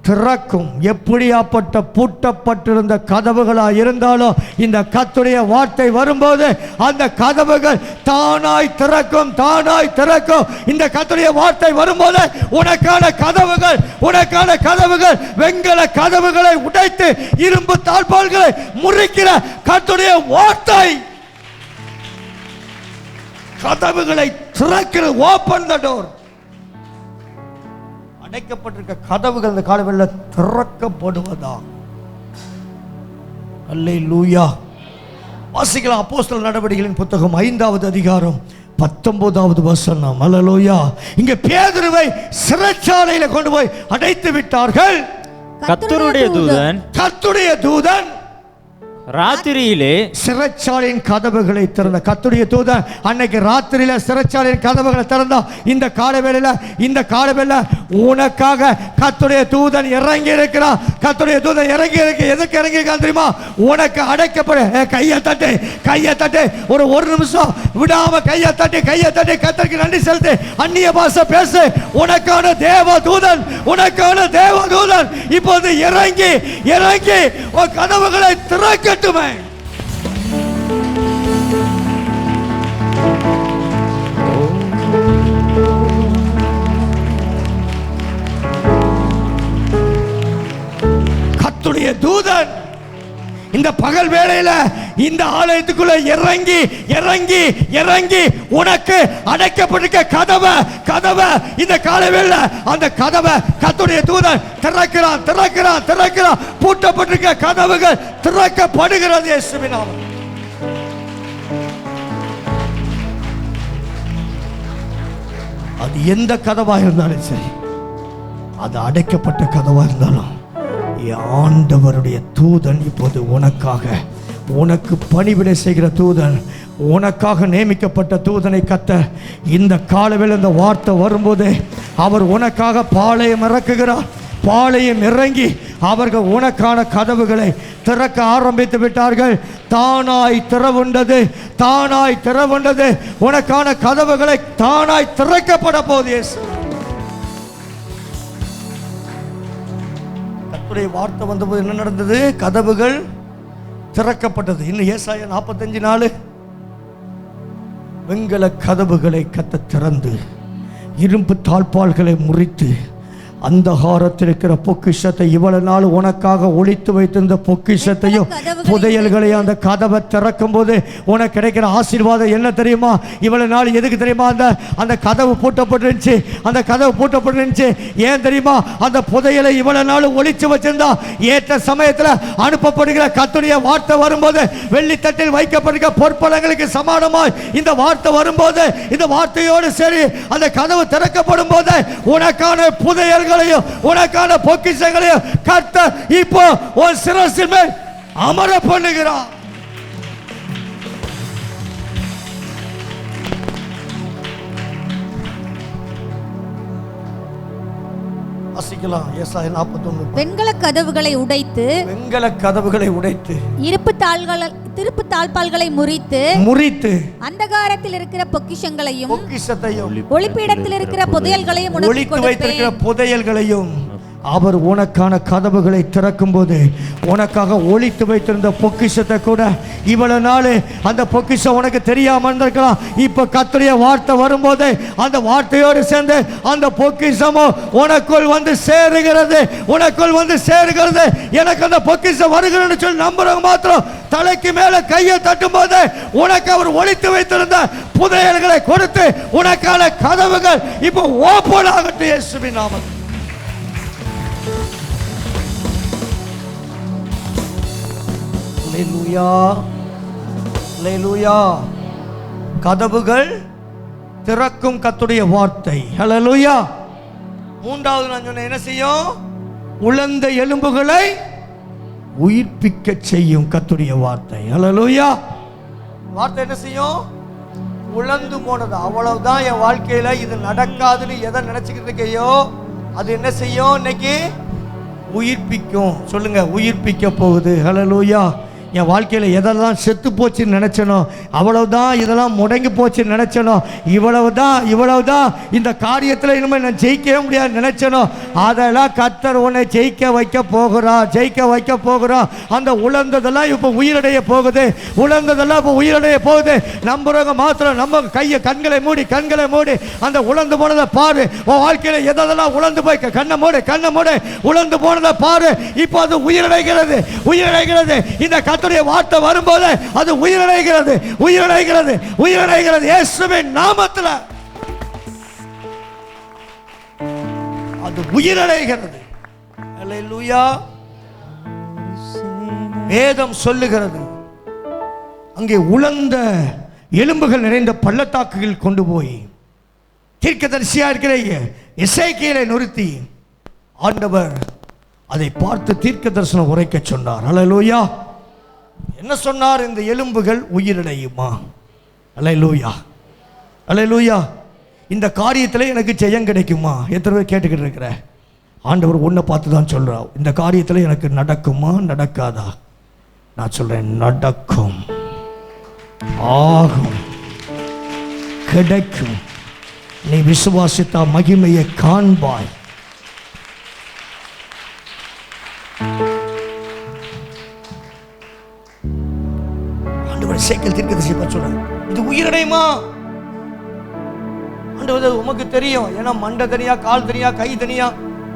திறக்கும். எப்படியாப்பட்ட பூட்டப்பட்டிருந்த கதவுகளா இருந்தாலும் இந்த கர்த்தருடைய வார்த்தை வரும்போது அந்த கதவுகள் தானாய் திறக்கும், தானாய் திறக்கும். இந்த கர்த்தருடைய வார்த்தை வரும்போது உனக்கான கதவுகள் வெண்கல கதவுகளை உடைத்து இரும்பு தாழ்பால்களை முறிக்கிற கர்த்தருடைய வார்த்தை கதவுகளை திறக்கிறது. Open the door. அடைக்கப்பட்டிருக்க கதவுகள் இந்த காலவெளியில் திறக்கப்படுவதா. அல்லேலூயா. வாசிக்கலாம். அப்போஸ்தலர் நடவடிக்கைகளின் புத்தகம் 5ஆவது அதிகாரம் 19வது வசனம். அல்லேலூயா. இங்க பேதுருவை சிறைச்சாலையில கொண்டு போய் அடைத்து விட்டார்கள். கர்த்தருடைய தூதன் ராத்திரியிலே சிறைச்சாலையின் கதவுகளை திறந்த கர்த்தருடைய தூதன் அன்னைக்கு ராத்திரியில சிறைச்சாலையின் கதவுகளை திறந்தா. இந்த காலவேளையில உனக்காக கர்த்தருடைய தூதன் இறங்கி இருக்கிறார். கர்த்தருடைய தூதன் இறங்கி எதுக்கு இறங்கி இருக்கான் தெரியுமா? உனக்கு அடைக்கப்பட கையை தட்டு ஒரு நிமிஷம் விடாம கையை தட்டி கர்த்தருக்கு நன்றி செலுத்து. அந்நிய பாஷை பேசு. உனக்கான தேவதூதன் இப்போது இறங்கி கதவுகளை திறக்க. கர்த்தருடைய தூதன் இந்த பகல் வேளையில இந்த ஆலயத்துக்குள்ள இறங்கி உனக்கு அடைக்கப்பட்டிருக்க கதவை இந்த காலவேளையில அந்த கதவை கர்த்தருடைய தூதன் திறக்கிறான். பூட்டப்பட்டிருக்க கதவுகள் திறக்கப்படுகிறது இயேசுவின் நாமத்தில். அது எந்த கதவாக இருந்தாலும் சரி, அது அடைக்கப்பட்ட கதவாக இருந்தாலும் ஆண்டவருடைய தூதன் இப்போது உனக்கு பணிவிடை செய்கிற தூதன், உனக்காக நியமிக்கப்பட்ட தூதனை கர்த்தர் இந்த காலவேளையில் இந்த வார்த்தை வரும்போது அவர் உனக்காக பாளையம் இறக்குகிறார். பாளையம் இறங்கி அவர்கள் உனக்கான கதவுகளை திறக்க ஆரம்பித்து விட்டார்கள். தானாய் திறவுண்டது. உனக்கான கதவுகளை தானாய் திறக்கப்பட போகுது. கர்த்தருடைய வார்த்தை வந்தபோது என்ன நடந்தது? கதவுகள் திறக்கப்பட்டது. இன்னும் ஏசாயா 45:4 வெண்கல கதவுகளை கத்த திறந்து இரும்பு தாழ்பால்களை முறித்து அந்தகாரத்தில் இருக்கிற பொக்கிஷத்தை இவ்வளவு நாள் உனக்காக ஒளித்து வைத்திருந்த பொக்கிஷத்தையும் புதையல்களையும் அந்த கதவை திறக்கும் போது உனக்கு கிடைக்கிற ஆசீர்வாதம் என்ன தெரியுமா? இவ்வளவு நாள் எதுக்கு தெரியுமா அந்த கதவு பூட்டப்பட்டுருந்துச்சு? அந்த கதவு பூட்டப்பட்டுருந்துச்சு ஏன் தெரியுமா? அந்த புதையலை இவ்வளவு நாள் ஒளிச்சு வச்சிருந்தா ஏற்ற சமயத்தில் அனுப்பப்படுகிற கர்த்தருடைய வார்த்தை வரும்போது வெள்ளித்தட்டில் வைக்கப்படுகிற பொற்பலங்களுக்கு சமானமாய் இந்த வார்த்தை வரும்போது இந்த வார்த்தையோடு சரி அந்த கதவு திறக்கப்படும் போது உனக்கான புதையல் உனக்கான பொக்கிஷங்களையும் கர்த்தர் இப்போ ஒரு சிரசின் மேல் அமர பண்ணுகிறார். வாசிக்கலாம். ஏசாயா 41. வெண்கல கதவுகளை உடைத்து திருப்பு தாழ்பால்களை முறித்து அந்தகாரத்தில் இருக்கிற பொக்கிஷங்களையும் ஒளிப்பீடத்தில் இருக்கிற புதையல்களையும் ஒளித்து வைத்திருக்கிற புதையல்களையும் அவர் உனக்கான கதவுகளை திறக்கும் போது உனக்காக ஒளித்து வைத்திருந்த பொக்கிஷத்தை கூட இவ்வளவு நாள் அந்த பொக்கிஷம் உனக்கு தெரியாம இருந்திருக்கலாம். இப்ப கர்த்தருடைய வார்த்தை வரும்போது அந்த வார்த்தையோடு சேர்ந்து அந்த பொக்கிஷமும் உனக்குள் வந்து சேருகிறது. எனக்கு அந்த பொக்கிஷம் வருகிறது சொல்லி நம்புறவங்க மாத்திரம் தலைக்கு மேல கையை தட்டும் போது உனக்கு அவர் ஒளித்து வைத்திருந்த புதையல்களை கொடுத்து உனக்கான கதவுகள் இப்ப ஓபன் ஆகட்டும் இயேசுவின் நாமத்தில். கதவுகள் திறக்கும் கர்த்தருடைய வார்த்தை. ஹல்லேலூயா. மூன்றாவது நான் சொன்ன என்ன செய்யும்? உலர்ந்த எலும்புகளை உயிர்ப்பிக்க செய்யும் கர்த்தருடைய வார்த்தை. ஹல்லேலூயா. வார்த்தை என்ன செய்யும்? உலர்ந்து போனது அவ்வளவுதான். என் வாழ்க்கையில இது நடக்காதுன்னு எதை நினைச்சுக்கிட்டு இருக்கையோ அது என்ன செய்யும்? இன்னைக்கு உயிர்ப்பிக்கும். சொல்லுங்க, உயிர்ப்பிக்க போகுது. ஹல்லேலூயா. என் வாழ்க்கையில் எதெல்லாம் செத்து போச்சுன்னு நினச்சனோ அவ்வளவுதான், இதெல்லாம் முடங்கி போச்சுன்னு நினச்சனோ இவ்வளவுதான் இந்த காரியத்தில் இனிமேல் நான் ஜெயிக்கவே முடியாது நினச்சனோ அதெல்லாம் கர்த்தர் உன்னை ஜெயிக்க வைக்க போகிறா. அந்த உலர்ந்ததெல்லாம் இப்போ உயிரடைய போகுது. நம்புறவங்க மாத்திரம் நம்ம கண்களை மூடி அந்த உலர்ந்து போனதை பாரு. உன் வாழ்க்கையில் எதெல்லாம் உலர்ந்து போய் கண்ணை மூடு உலர்ந்து போனதை பாரு. இப்போ அது உயிரடைகிறது. இந்த கர்த்தருடைய வார்த்தை வரும்போது அது உயிரடைகிறது. இயேசுவின் நாமத்தில் அது உயிரடைகிறது. அல்லேலூயா. வேதம் சொல்லுகிறது அங்கே உலர்ந்த எலும்புகள் நிறைந்த பள்ளத்தாக்குகள் கொண்டு போய் தீர்க்கதரிசியா இருக்கிற எசேக்கியேலை நிறுத்தி ஆண்டவர் அதை பார்த்து தீர்க்க தரிசனம் உரைக்க சொன்னார். அல்லேலூயா. என்ன சொன்னார்? இந்த எலும்புகள் உயிரடையுமா? அல்லேலூயா. இந்த காரியத்தில் எனக்கு ஜெயம் கிடைக்குமா? எத்தனை பேர் கேட்டுக்கிட்டு இருக்கிற? ஆண்டவர் உன்னை பார்த்து தான் சொல்றா, இந்த காரியத்தில் எனக்கு நடக்குமா நடக்காதா? நான் சொல்றேன், நடக்கும், ஆகும், கிடைக்கும். நீ விசுவாசித்தா மகிமையை காண்பாய். சேக்கல் தீர்க்கதரிசி சொல்றாங்க, இது உயிரடையுமா? ஆண்டவரே உமக்கு தெரியும். ஏன்னா மண்டை தனியா, கால் தனியா, கை தனியா,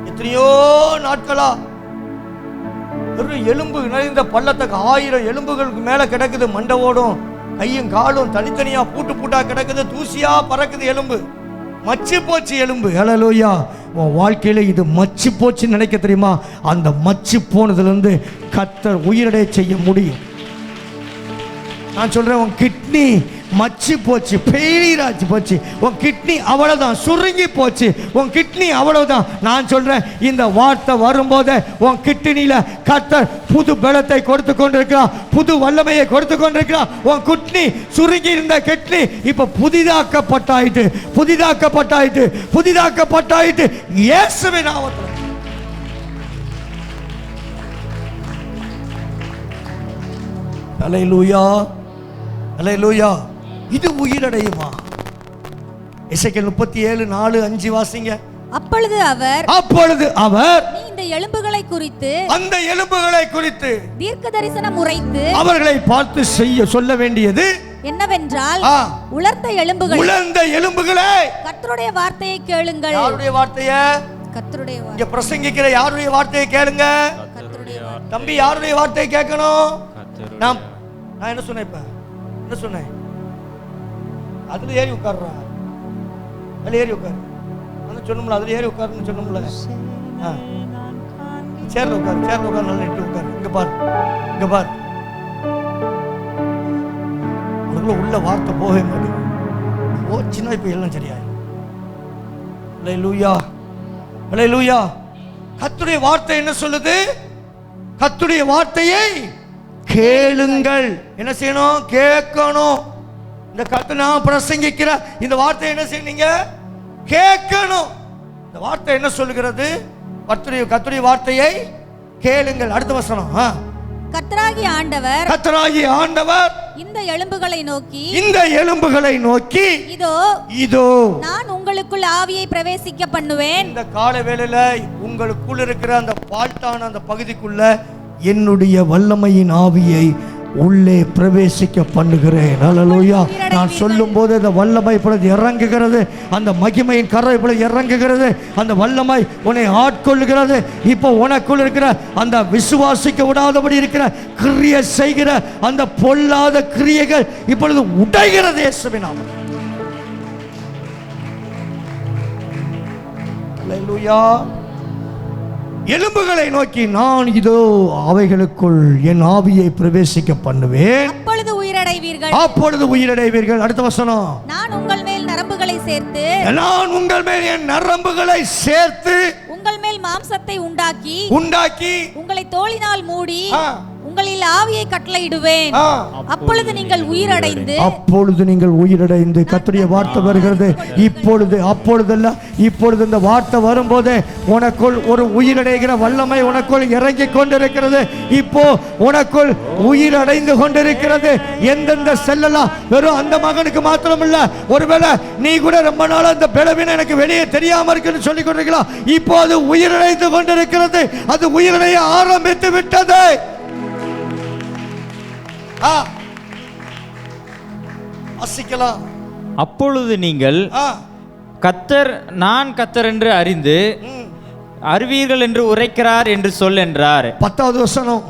எத்தனையோ நாட்களா எலும்பு நிறைந்த பள்ளத்துக்கு 1000 எலும்புகளுக்கு மேல கிடக்குது. மண்டவோடும் கையும் காலும் தனித்தனியா பூட்டா கிடக்குது. தூசியா பறக்குது. எலும்பு மச்சி போச்சு. எலும்பு. ஹல்லேலூயா. உன் வாழ்க்கையில இது மச்சி போச்சுன்னு நினைக்க தெரியுமா? அந்த மச்சி போனதுல இருந்து கர்த்தர் உயிரடைய செய்ய முடியும். நான் சொல்றேன், உன் கிட்னி மச்சி போச்சு, ஃபெயிலியர் ஆச்சு போச்சு. உன் கிட்னி அவ்வளவுதான், சுருங்கி போச்சு. உன் கிட்னி அவ்வளவுதான். நான் சொல்றேன், இந்த வார்த்தை வரும்போது உன் கிட்னியில கர்த்தர் புது பலத்தை கொடுத்து கொண்டிருக்கிறார், புது வல்லமையை கொடுத்து கொண்டிருக்கிறார். உன் கிட்னி சுருங்கி இருந்த கிட்னி இப்ப புதிதாக்கப்பட்டாயிட்டு இயேசுவின் நாமத்தில். அல்லேலூயா. இது உயிரடையுமா? எசேக்கியேல் 37:4-5 வாசிங்க. அப்பொழுது அவர் நீ இந்த எலும்புகளை குறித்து தீர்க்க தரிசனம் உரைத்து அவர்களை பார்த்து சொல்ல வேண்டியது என்னவென்றால் உலர்ந்த எலும்புகளே கர்த்தருடைய வார்த்தையை கேளுங்கள். யாருடைய வார்த்தையை? கர்த்தருடைய வார்த்தை. இங்க பிரசங்கிக்கிற யாருடைய வார்த்தையை கேளுங்க. கர்த்தருடைய வார்த்தை. தம்பி யாருடைய வார்த்தையை கேட்கணும்? நான் என்ன சொன்னேன்? இப்ப என்ன சொன்னேன்? அதுல ஏறி உட்கார்றா, அதுல ஏறி உட்காரு. அதான் சொன்னோம்ல, அதுல ஏறி உட்காருன்னு சொன்னோம்ல. சேர்ல உட்காரு, சேர்ல உட்காரு, நல்லா நெட்டு உட்காரு. இங்க பாரு, இங்க பாரு. உனக்குள்ள உள்ள வார்த்தை போகவே மாட்டேங்குது. போச்சுன்னா இப்ப எல்லாம் சரியாயிடும். அல்லேலூயா, அல்லேலூயா. கர்த்தருடைய வார்த்தை என்ன சொல்லுது? கர்த்தருடைய வார்த்தையை கேளுங்கள். என்ன செய்யணும்? கேட்கணும். இந்த கர்த்தர் நான் பிரசங்கிக்கிற இந்த வார்த்தை என்ன செய்யணும்? கேட்கணும். இந்த வார்த்தை என்ன சொல்லுகிறது? கர்த்தருடைய வார்த்தையை கேளுங்கள். அடுத்த வசனம். கர்த்தராகிய ஆண்டவர் இந்த எலும்புகளை நோக்கி இதோ நான் உங்களுக்குள் ஆவியை பிரவேசிக்க பண்ணுவேன். இந்த கால வேளையில உங்களுக்குள் இருக்கிற அந்த பால்ட்டான அந்த பகுதிக்குள்ள என்னுடைய வல்லமையின் ஆவியை உள்ளே பிரவேசிக்க பண்ணுகிறேன். அல்லேலூயா. நான் சொல்லும் போது அந்த வல்லமை இப்பொழுது இறங்குகிறது, அந்த மகிமையின் கரை இப்பொழுது இறங்குகிறது, அந்த வல்லமை உன்னை ஆட்கொள்ளுகிறது. இப்போ உனக்குள் இருக்கிற அந்த விசுவாசிக்க விடாதபடி இருக்கிற கிரியை செய்கிற அந்த பொல்லாத கிரியைகள் இப்பொழுது உடைகிறது இயேசுவின் நாமத்தில். அல்லேலூயா. எலும்புகளை நோக்கி நான் இதோ அவைகளுக்குள் என் ஆவியை பிரவேசிக்க பண்ணுவேன், அப்பொழுது உயிரடைவீர்கள். அடுத்த வசனம். நான் உங்கள் மேல் என் நரம்புகளை சேர்த்து உங்கள் மேல் மாம்சத்தை உண்டாக்கி உங்களை தோலினால் மூடி உங்களில் ஆவியை கட்டளையிடுவேன். அப்பொழுது நீங்கள் உயிரடைந்து கர்த்தருடைய வார்த்தை வருகிறது. இப்பொழுது அப்பொழுதல்ல, இப்பொழுது இந்த வார்த்தை வரும்போது உனக்குள் ஒரு உயிரடைகிற வல்லமை உனக்குள் இறங்கி கொண்டிருக்கிறது. இப்போ உனக்குள் உயிரடைந்து கொண்டிருக்கிறது. எந்தெந்த செல்லலாம் வெறும் அந்த மகனுக்கு மாத்திரம் இல்ல, ஒருவேளை நீ கூட ரொம்ப நாள் அந்த பலவீனம் எனக்கு வெளியே தெரியாம இருக்குன்னு சொல்லிக் கொண்டிருக்கலாம். இப்போ அது உயிரடைந்து கொண்டிருக்கிறது. அது உயிரடைய ஆரம்பித்து விட்டது. அப்பொழுது நீங்கள் நான் கர்த்தர் என்று அறிவீர்கள் என்று உரைக்கிறார் என்று சொல் என்றார். 10வது வசனம்.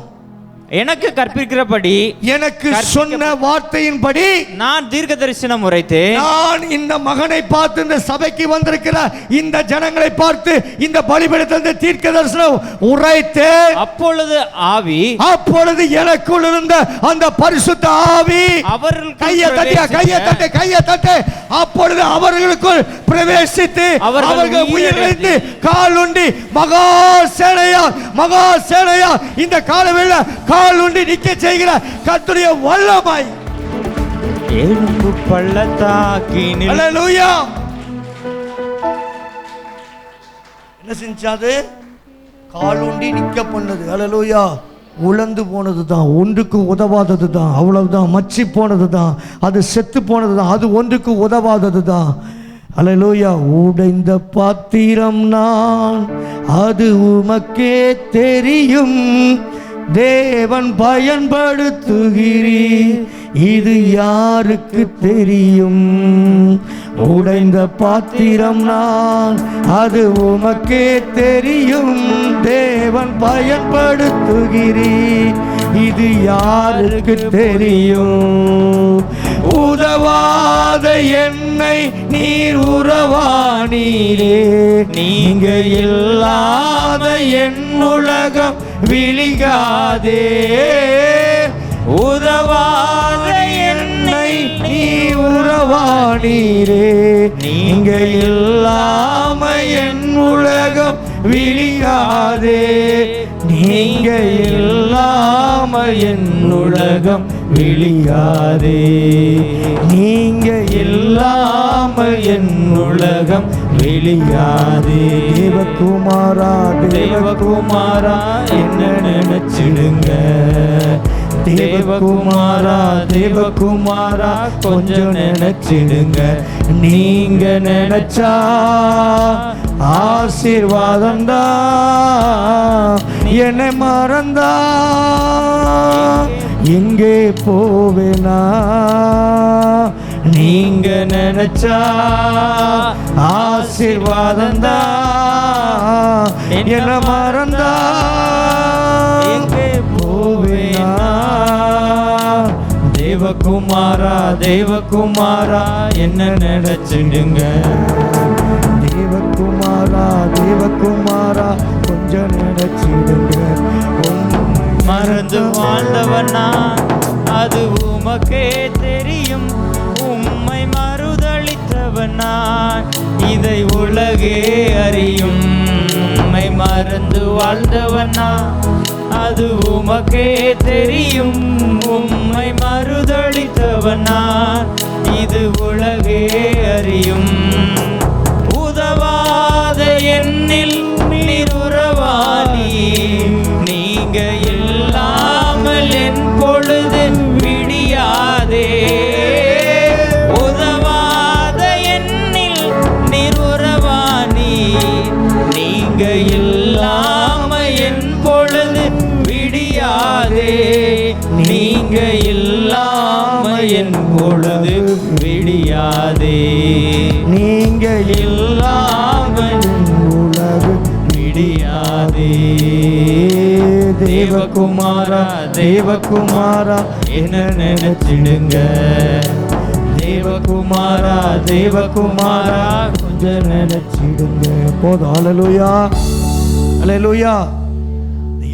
எனக்கு கற்பிக்கிறபடி, எனக்கு சொன்ன வார்த்தையின்படி நான் தீர்க்க தரிசனம் உரைத்தேன். நான் இந்த மகனை பார்த்து, இந்த சபைக்கு வந்திருக்கிற இந்த ஜனங்களை பார்த்து இந்த பலிபீடத்தில் தீர்க்க தரிசனம் உரைத்தேன். அப்பொழுது எனக்குள் இருந்த அந்த பரிசுத்த ஆவி அவர்கள் கையை தட்டி அப்பொழுது அவர்களுக்குள் பிரவேசித்து அவர்கள் உயிரிழந்து காலுண்டி மகா சேனையா இந்த காலவேளை காலுண்டி நிக்க செய்கிற கர்த்தருடைய வல்லமை எலும்பு பள்ளத்தாக்கினில். அல்லேலூயா. என்ன செஞ்சாது? காலுண்டி நிக்க பண்ணது. அல்லேலூயா. உலர்ந்து போனது தான், ஒன்றுக்கு உதவாதது தான், அவ்வளவுதான். மச்சி போனது தான், அது செத்து போனது தான், அது ஒன்றுக்கு உதவாதது தான். அல்லேலூயா. உடைந்த பாத்திரம் நான், அது உமக்கே தெரியும். தேவன் பயன்படுத்துகிறீர், இது யாருக்கு தெரியும்? உடைந்த பாத்திரம் நான், அது உமக்கே தெரியும். தேவன் பயன்படுத்துகிறீர், இது யாருக்கு தெரியும்? உதவாத என்னை நீர் உறவானீரே, நீங்க இல்லாத என் உலகம் விழிகாதே. உதவாத என்னை நீ உறவானீரே, நீங்க இல்லாம என் உலகம் விழிகாதே. நீங்க இல்லாம என் உலகம் விழிகாதே. நீங்க இல்லாம என் உலகம் விழிகாதே. தேவகுமாரா என்ன நினைச்சிடுங்க. தேவகுமாரா கொஞ்சம் நினைச்சிடுங்க. நீங்க நினைச்சா ஆசீர்வாதம்தான். என்னை மறந்தா எங்கே போவேனா? நீங்க நினைச்சா ஆசீர்வாதந்தா, என்ன மறந்தா எங்கே போவேனா? தேவகுமாரா தேவகுமாரா என்ன நினைச்சிடுங்க. தேவகுமாரா தேவகுமாரா கொஞ்சம் நினைச்சிடுங்க. மறந்து வாழ்ந்தவனா அது உமக்கே தெரியும். உம்மை மறுதளித்தவனா இதை உலகே அறியும். உம்மை மறந்து வாழ்ந்தவனா அது உமக்கே தெரியும். உம்மை மறுதளித்தவனா இது உலகே அறியும். உதவாத என்னில் நீர் உறவானி, நீங்க இல்லாமல் என் பொழுது விடியாதே. உதவாத என்னில் நீர் உறவானி, நீங்க இல்லாம என் பொழுது விடியாதே. நீங்க இல்லாம என் பொழுது விடியாதே. நீங்க இல்லாம உலகு விடியாதே. தேவகுமாரா தேவகுமாரா என்ன நினைச்சிடுங்க. தேவகுமாரா தேவகுமாரா கொஞ்சம் நினைச்சிடுங்க. போதும். அல்லேலூயா அல்லேலூயா.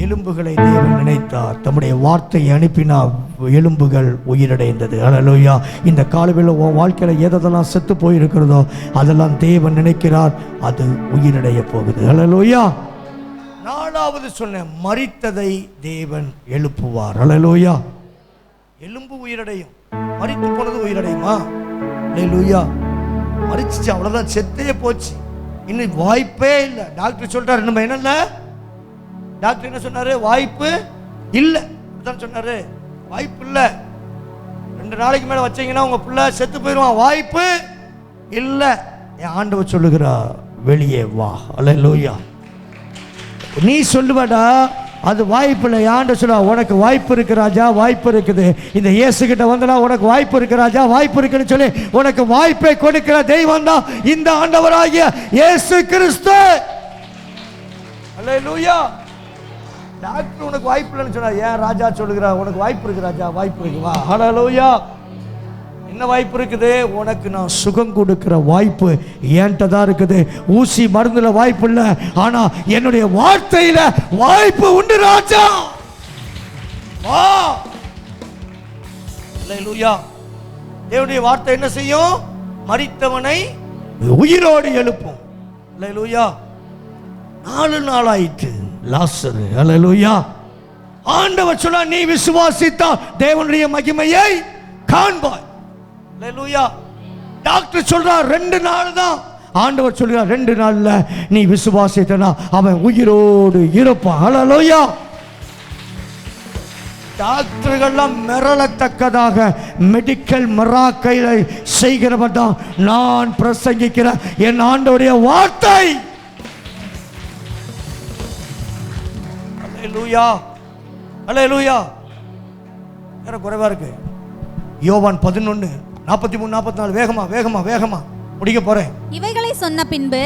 எலும்புகளை தேவன் நினைத்தார், தம்முடைய வார்த்தையை அனுப்பினார், எலும்புகள் உயிரடைந்தது. அல்லேலூயா. இந்த காலவில் உன் வாழ்க்கையில் எதெல்லாம் செத்து போயிருக்கிறதோ அதெல்லாம் தேவன் நினைக்கிறார், அது உயிரடைய போகுது. அல்லேலூயா. நாலாவது சொன்ன மரித்ததை தேவன் எழுப்புவார். அல்லேலூயா. எலும்பு உயிரடையும், மரித்து போனது உயிரடையுமா? அல்லேலூயா. மரிச்சிச்சு, அவ்வளோதான், செத்தே போச்சு, இன்னும் வாய்ப்பே இல்லை. டாக்டர் சொல்றாரு, நம்ம என்னென்ன டாக்டர் என்ன சொன்னாரு? வாய்ப்பு இல்லை சொன்னாரு. வாய்ப்பு இல்லை, 2 நாளைக்கு மேல வச்சீங்கன்னா உங்க பிள்ளை செத்து போயிடுவான், வாய்ப்பு இல்லை. என் ஆண்டவர் சொல்லுகிறா, வெளியே வா. அல்லேலூயா. நீ சொல்லுவாடா அது வாய்ப்பு இல்லை. ஆண்டவர் சொல்லுவா, உனக்கு வாய்ப்பு இருக்கு ராஜா, வாய்ப்பு இருக்குது. இந்த இயேசு கிட்ட வந்தனா உனக்கு வாய்ப்பு இருக்கு ராஜா, வாய்ப்பு இருக்குன்னு சொல்லி உனக்கு வாய்ப்பை கொடுக்கிற தெய்வம் தான் இந்த ஆண்டவராகிய இயேசு கிறிஸ்து. அல்லேலூயா. டாக்டர் உனக்கு வாய்ப்பு இல்லைன்னு சொன்னா, ஏன் ராஜா சொல்லுகிறா, உனக்கு வாய்ப்பு இருக்கு ராஜா, வாய்ப்பு இருக்கு, வா. அல்லேலூயா. என்ன வாய்ப்பு இருக்குது? உனக்கு நான் சுகம் கொடுக்கிற வாய்ப்பு என்கிட்ட தான் இருக்குது. ஊசி மருந்துல வாய்ப்பு இல்லை, ஆனா என்னுடைய வார்த்தையில வாய்ப்பு உண்டு ராஜா, வா. அல்லேலூயா. தேவனுடைய வார்த்தை என்ன செய்யும்? மரித்தவனை உயிரோடு எழுப்பும். அல்லேலூயா. 4 நாள் ஆயிற்று லாசரு. அல்லேலூயா. ஆண்டவர் சொன்னா, நீ விசுவாசித்தால் தேவனுடைய மகிமையை காண்பாய். அல்லேலூயா. டாக்டர் சொல்றார் 2 நாள் தான். ஆண்டவர் சொல்றார் 2 நாள்ல நீ விசுவாசித்தனா அவன் உயிரோடு இருப்பான். அல்லேலூயா. டாக்டர்கள்லாம் மிரளத்தக்கதாக மெடிக்கல் மிராக்கிளை செய்கிறவர் தான் நான் பிரசங்கிக்கிற என் ஆண்டவருடைய வார்த்தை. அல்லேலூயா. அல்லேலூயா. வேற குறைவா இருக்கு. யோவான் 11:43-44. வேகமா வேகமா வேகமா முடிக்க போறேன். இவைகளை சொன்ன பின்பு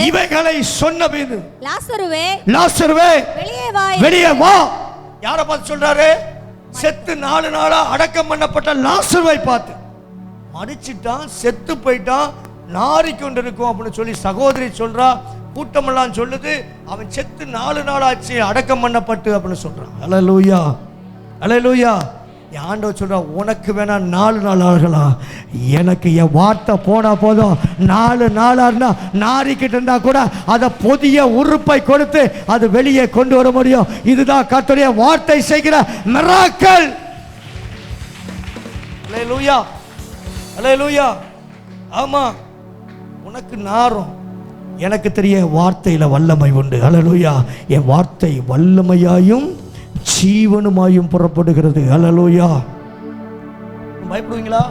லாசருவே லாசருவே வெளியே வா, வெளியே வா. யாரை பார்த்து சொல்றாரு? செத்து 4 நாளா அடக்கம் பண்ணப்பட்ட லாசருவை பார்த்து. மரிச்சிட்டான், செத்து போயிட்டான், நாறிக்கொண்டு இருக்கும் அப்படின்னு சொல்லி சகோதரி சொல்றா. கூட்டமெல்லாம் சொல்லுது, அவன் செத்து 4 நாள் ஆச்சு அடக்கம் பண்ணப்பட்டு அப்படின்னு சொல்றான். அல்லேலூயா. அல்லேலூயா. என் ஆண்டவர் சொல்றா, உனக்கு வேணா 4 நாள் ஆகலாம், எனக்கு என் வார்த்தை போனா போதும். 4 நாளா இருந்தா நாரிக்கிட்டு இருந்தா கூட அதை புதிய உறுப்பை கொடுத்து அது வெளியே கொண்டு வர முடியும். இதுதான் கர்த்தருடைய வார்த்தை செய்கிற மிராக்கிள். அல்லேலூயா. அல்லேலூயா. ஆமா, உனக்கு நாரும், எனக்கு தெரிய வார்த்தையில வல்லமை உண்டு. அல்லேலூயா. என் வார்த்தை வல்லமையாயும் ஜீவனுமாயும் புறப்படுகிறது. அல்லேலூயா. பயப்படுவீங்களா?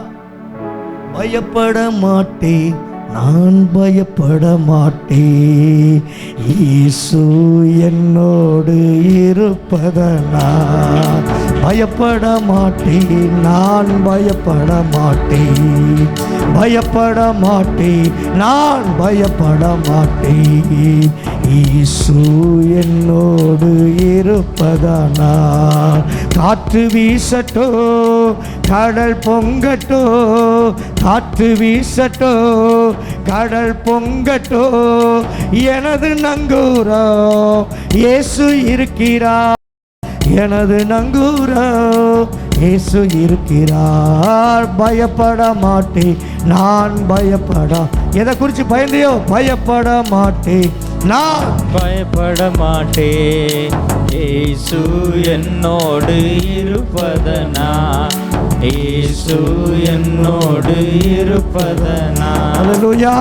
பயப்பட மாட்டேன், நான் பயப்பட மாட்டேன், இயேசு என்னோடு இருப்பதனால் பயப்பட மாட்டேன், நான் பயப்பட மாட்டேன், பயப்பட மாட்டேன், நான் பயப்பட மாட்டேன், இயேசு என்னோடு இருப்பதனால். காற்று வீசட்டோ, கடல் பொங்கட்டோ, காற்று வீசட்டோ, கடல் பொங்கட்டோ, எனது நங்கூரம் இயேசு இருக்கிறார், எனது நங்கூரம் இயேசு இருக்கிறார். பயப்பட மாட்டேன், நான் பயப்பட. எதை குறித்து பயந்தையோ? பயப்பட மாட்டேன், நான் பயப்பட மாட்டேன், இயேசு என்னோடு இருப்பதனால், இயேசு என்னோடு இருப்பதனால். அல்லேலூயா,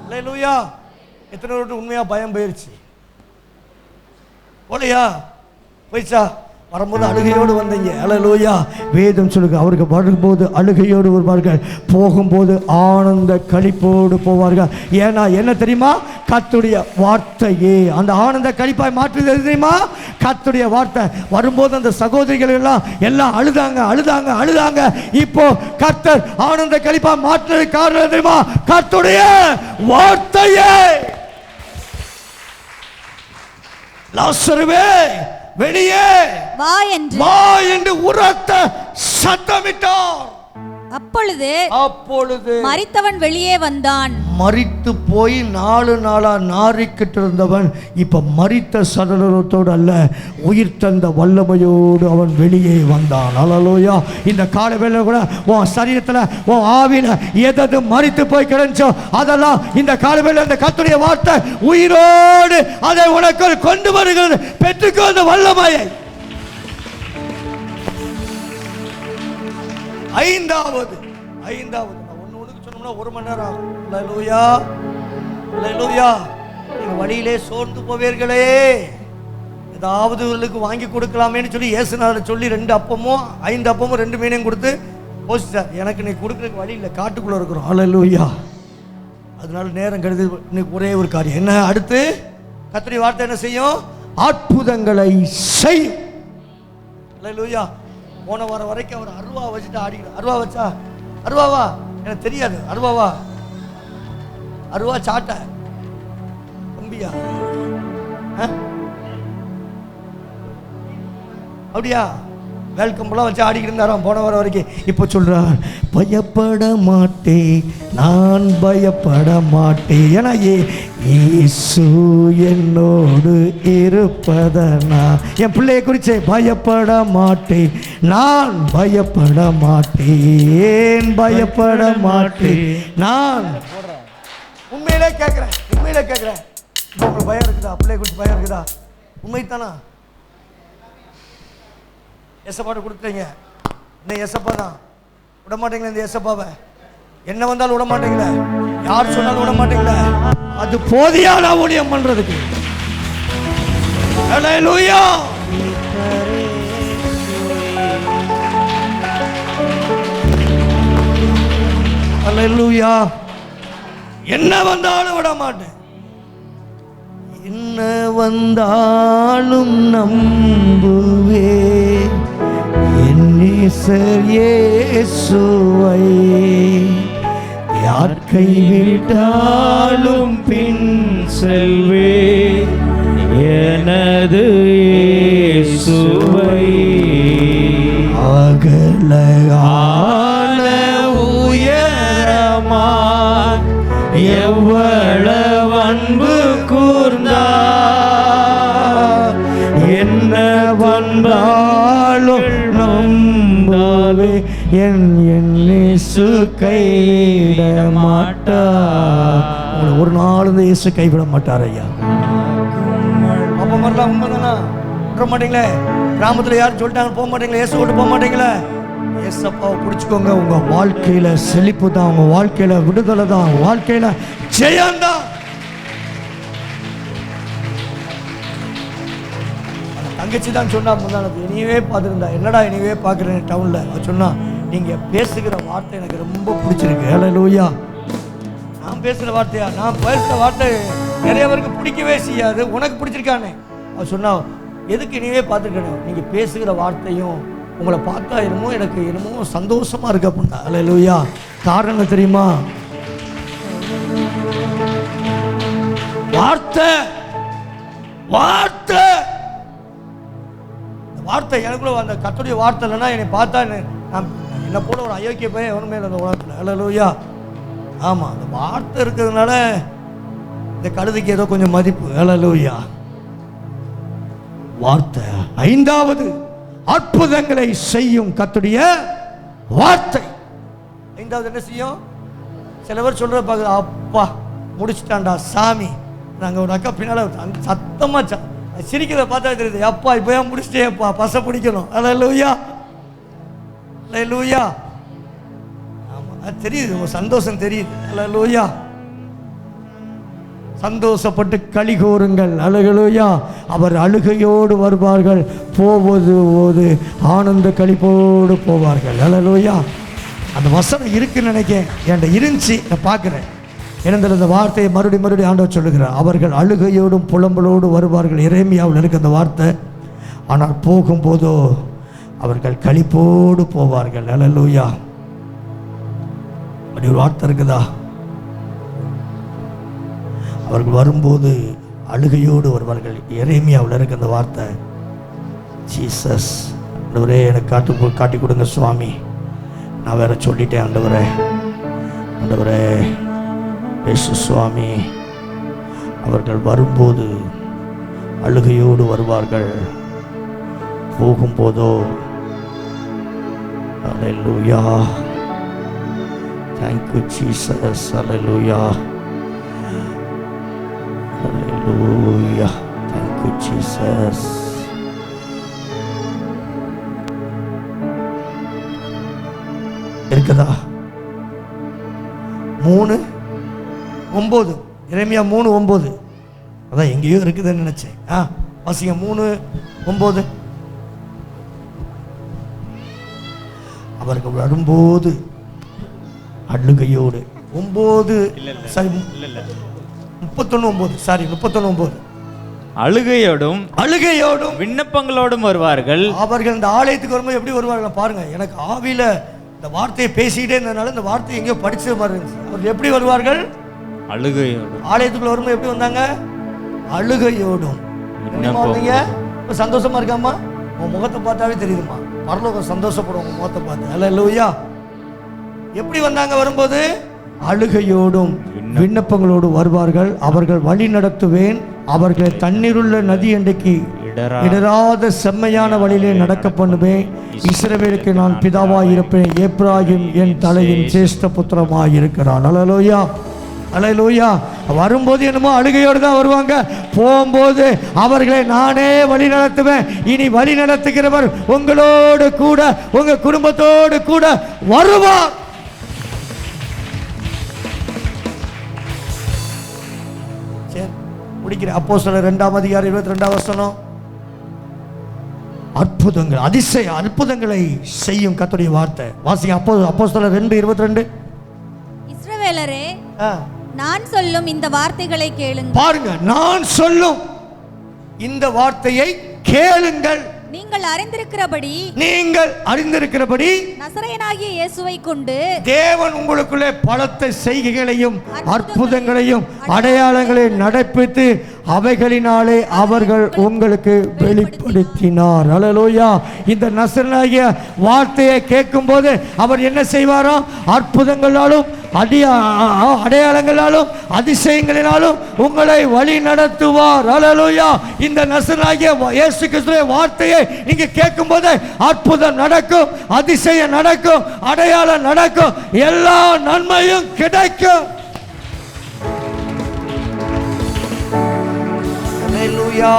அல்லேலூயா. எத்தனை பேருக்கு உண்மையா பயம் போயிருச்சு? போலையா? போயிச்சா? வரும்போது அழுகையோடு வந்தீங்க. அல்லேலூயா. வேதம் சொல்லுங்க, அவருக்கு வரும்போது அழுகையோடு வருவார்கள், போகும்போது ஆனந்த களிப்போடு போவார்கள். ஏன்னா என்ன தெரியுமா? கர்த்தருடைய வார்த்தையே அந்த ஆனந்த களிப்பாய் மாற்றுது தெரியுமா? கர்த்தருடைய வார்த்தை வரும்போது அந்த சகோதரிகள் எல்லாம் அழுதாங்க. இப்போ கர்த்தர் ஆனந்த களிப்பாய் மாற்றுறது காரணம் தெரியுமா? கர்த்தருடைய வார்த்தையே. லாசருவே வெளியே வா என்று உரத்த சத்தமிட்டார். அப்பொழுது மரித்தவன் வெளியே வந்தான். மரித்து போய் 4 நாளா நாறிக்கிட்டு இருந்தவன் இப்ப மரித்த சடலத்தோடு அல்ல, உயிர் தந்த வல்லமையோடு அவன் வெளியே வந்தான். அல்லேலூயா. இந்த கால வேளையில கூட உன் சரீரத்துல உன் ஆவியில எது மரித்து போய் கிடந்துச்சோ அதெல்லாம் இந்த கால வேளையில அந்த கர்த்தருடைய வார்த்தை உயிரோடு அதை உனக்கு கொண்டு வருகிறது. பெற்றுக்கோ அந்த வல்லமையை. ஐந்தாவது நான் ஒன்று சொன்னோம்னா 1 மணி நேரம் ஆகும். அல்லேலூயா, அல்லேலூயா. நீங்க வழியிலே சோர்ந்து போவீர்களே, ஏதாவது இவர்களுக்கு வாங்கி கொடுக்கலாமேன்னு சொல்லி இயேசுநாதர் சொல்லி 2 அப்பமும் 5 அப்பமும் 2 மீனையும் கொடுத்து போசிட்டார். எனக்கு நீ கொடுக்குறதுக்கு வழி இல்லை, காட்டுக்குள்ள இருக்கிறோம். அல்லேலூயா. அதனால நேரம் கருதி இன்னைக்கு ஒரே ஒரு காரியம் என்ன? அடுத்து கர்த்தருடைய வார்த்தை என்ன செய்யும்? அற்புதங்களை செய்யும். அல்லேலூயா. போன வாரம் வரைக்கும் அவர் அருவா வச்சுட்டு ஆடிக்கிறார். அருவா வச்சா? அருவாவா? எனக்கு தெரியாது. அருவாவா? அருவா சாட்ட கம்பியா? அப்படியா? வெல்கம்லாம் வச்சு ஆடிக்கிட்டு இருந்தாராம் போன வாரம் வரைக்கும். இப்போ சொல்றார், பயப்பட மாட்டேன், நான் பயப்பட மாட்டேன், ஏன்னா இயேசு என்னோடு இருப்பதனா. என் பிள்ளையை குறித்து பயப்பட மாட்டேன், நான் பயப்பட மாட்டேன், பயப்பட மாட்டேன். நான் உண்மையிலே கேட்குறேன். இப்போ உங்களுக்கு பயம் இருக்குதா? பிள்ளையை குறித்து பயம் இருக்குதா? உண்மைத்தானா? எசப்பாட்ட கொடுத்துட்டீங்க. இன்னும் எசப்பா தான் விட மாட்டீங்களா? இந்த எசப்பாவை என்ன வந்தாலும் விட மாட்டீங்களே, யார் சொன்னாலும் விட மாட்டீங்களே. அது போதியான ஊழியம் பண்றதுக்கு. அல்லேலூயா. அல்லேலூயா. என்ன வந்தாலும் விட மாட்டேன், என்ன வந்தாலும் நம்புவே என் நேசர் இயேசுவை. யார் கைவிட்டாலும் பின் செல்வே எனது இயேசுவை. அகல ஆழ உயரமா எவ்வளவு அன்பு கூர்ந்தார், என்ன வந்தாலும் நம்பாவே என் இயேசு கைவிட மாட்டார். உங்களை ஒரு நாள் இந்த இயேசு கைவிட மாட்டார் ஐயா. அப்ப மாதிரிலாம் உண்மைதானா? விட மாட்டீங்களே. கிராமத்துல யாரும் சொல்லிட்டாங்க போக மாட்டீங்களே, இயேசு விட்டு போக மாட்டீங்களே. இயேசப்பாவை பிடிச்சுக்கோங்க. உங்க வாழ்க்கையில செழிப்பு தான், உங்க வாழ்க்கையில விடுதலை தான், உங்க வாழ்க்கையில ஜெயம் தான். தங்கச்சி தான் சொன்னா முந்தானது, இனியவே பார்த்துருந்தா. என்னடா இனியவே பார்க்குறேன் டவுன்ல. அவ சொன்னா, நீங்க பேசுகிற வார்த்தை எனக்கு ரொம்ப பிடிச்சிருக்கு. அல்லேலூயா. நான் பேசுகிற வார்த்தையா? நான் பேசுகிற வார்த்தை நிறைய பேருக்கு பிடிக்கவே செய்யாது. உனக்கு பிடிச்சிருக்கானே அவர் சொன்னா, எதுக்கு நீவே பார்த்துருக்கணும், நீங்கள் பேசுகிற வார்த்தையும் உங்களை பார்த்தா எனக்கு என்னமோ சந்தோஷமா இருக்கு அப்படின்னா. அல்லேலூயா. காரணம் தெரியுமா? வார்த்தை வார்த்தை வார்த்தை எனக்குள்ள அந்த கர்த்தருடைய வார்த்தை இல்லைன்னா என்னை பார்த்தா என்னை போல ஒரு அயோக்கிய பையன் எவனுமே இல்லை அந்த உலகத்தில். அல்லேலூயா. ஆமாம், அந்த வார்த்தை இருக்கிறதுனால இந்த கழுதைக்கு ஏதோ கொஞ்சம் மதிப்பு. அல்லேலூயா. வார்த்தை. ஐந்தாவது, அற்புதங்களை செய்யும் கர்த்தருடைய வார்த்தை. ஐந்தாவது என்ன செய்யும்? சில பேர் சொல்ற பார்க்க, அப்பா முடிச்சுட்டான்டா சாமி. நாங்கள் ஒரு அக்கா பின்னால் சத்தமாக சிரிக்கிறத பார்த்தா தெரியுது, அப்பா இப்போ ஏன் முடிச்சிட்டேப்பா, பசை பிடிக்கணும். அல்லேலூயா. அல்லேலூயா. ஆமாம், அது தெரியுது, உங்கள் சந்தோஷம் தெரியுது. அல்லேலூயா. சந்தோஷப்பட்டு களி கூறுங்கள். அல்லேலூயா. அவர் அழுகையோடு வருவார்கள், போவது ஆனந்த களிப்போடு போவார்கள். அல்லேலூயா. அந்த வசனம் இருக்குன்னு நினைக்கிறேன், என்கிட்ட இருந்துச்சு, நான் பார்க்குறேன். ஏனென்றால் அந்த வார்த்தையை மறுபடியும் ஆண்டவர் சொல்லுகிறார், அவர்கள் அழுகையோடும் புலம்பலோடு வருவார்கள். எரேமியாவில் இருக்கு அந்த வார்த்தை. ஆனால் போகும்போதோ அவர்கள் களிப்போடு போவார்கள். அல்லேலூயா. அப்படி ஒரு வார்த்தை இருக்குதா? அவர்கள் வரும்போது அழுகையோடு வருவார்கள். எரேமியாவில் இருக்கு அந்த வார்த்தை. ஜீசஸ், ஆண்டவரே எனக்கு காட்டி கொடுங்க சுவாமி, நான் வேற சொல்லிட்டேன். ஆண்டவரே, ஆண்டவரே இயேசு சுவாமி, அவர்கள் வரும்போது அழுகையோடு வருவார்கள், போகும்போதோ. அல்லேலூயா. Thank you Jesus. அல்லேலூயா. அல்லேலூயா. Thank you Jesus. இருக்குதா? 3:9. எரேமியா 3:9. அதான் எங்கேயோ இருக்குதுன்னு நினைச்சேன். வாசிங்க 3:9. அவர்கள் வரும்போது அழுகையோடு 9 சாரி 31:9 சாரி 31:9 அழுகையோடும் விண்ணப்பங்களோடும் வருவார்கள். அவர்கள் இந்த ஆலயத்துக்கு வரும்போது எப்படி வருவார்கள் பாருங்க. எனக்கு ஆவியில இந்த வார்த்தையை பேசிக்கிட்டே இருந்ததுனால இந்த வார்த்தையை எங்கேயோ படிச்ச மாதிரி இருந்துச்சு. அவர்கள் எப்படி வருவார்கள்? அழுகையோடும். ஆலயத்துக்குள்ள வரும்போது எப்படி வந்தாங்க? அழுகையோடும். வந்தீங்க இப்போ சந்தோஷமா இருக்காமா? உன் முகத்தை பார்த்தாவே தெரியுதுமா, பரலோகம் சந்தோஷப்படும் உங்க முகத்தை பார்த்து. அல்லேலூயா. எப்படி வந்தாங்க? வரும்போது அழுகையோடும் விண்ணப்பங்களோடு வருவார்கள். அவர்கள் வழி நடத்துவேன், அவர்களை தண்ணீருள்ள நதி அன்றைக்கு இடராத செம்மையான வழியிலே நடக்க பண்ணுவேன். இஸ்ரவேலுக்கு நான் பிதாவாய் இருப்பேன், எப்ராயிம் என் தலையின் சேஷ்ட புத்திரமாய் இருக்கிறான். அல்லேலூயா. அல்லேலூயா. வரும்போது என்னமோ அழுகையோடு தான் வருவாங்க, போகும்போது அவர்களை நானே வழி நடத்துவேன். இனி வழி நடத்துகிறவர் உங்களோடு கூட உங்க குடும்பத்தோடு கூட வருவார். முடிக்கிற அப்போஸ்தலர் 2ஆம் அதிகாரம் 22ஆம் வசனம். அற்புதங்கள், அதிசய அற்புதங்களை செய்யும் கர்த்தருடைய வார்த்தை. வாசிங்க அப்போஸ்தலர் 2:22. இஸ்ரவேலரே, நான் சொல்லும் இந்த வார்த்தைகளை கேளுங்கள். பாருங்க, நான் சொல்லும் இந்த வார்த்தையை கேளுங்கள். நீங்கள் அறிந்திருக்கிறபடி நசரேயனாகிய இயேசுவை கொண்டு தேவன் உங்களுக்குள்ளே பலத்த செய்கைகளையும் அற்புதங்களையும் அடையாளங்களையும் நடப்பித்து அவைகளினாலே அவர்கள் உங்களுக்கு வெளிப்படுத்தினார். அல்லேலூயா. இந்த நசரேயனாகிய வார்த்தையை கேட்கும் போது அவர் என்ன செய்வாராம்? அற்புதங்களாலும் அடையாளங்களாலும் அதிசயங்களினாலும் உங்களை வழி நடத்துவார். அல்லேலூயா. இந்த நசரேயனாகிய இயேசு கிறிஸ்துவின் வார்த்தையை நீங்க கேட்கும் போது அற்புதம் நடக்கும், அதிசயம் நடக்கும், அடையாளம் நடக்கும், எல்லா நன்மையும் கிடைக்கும். அல்லேலூயா.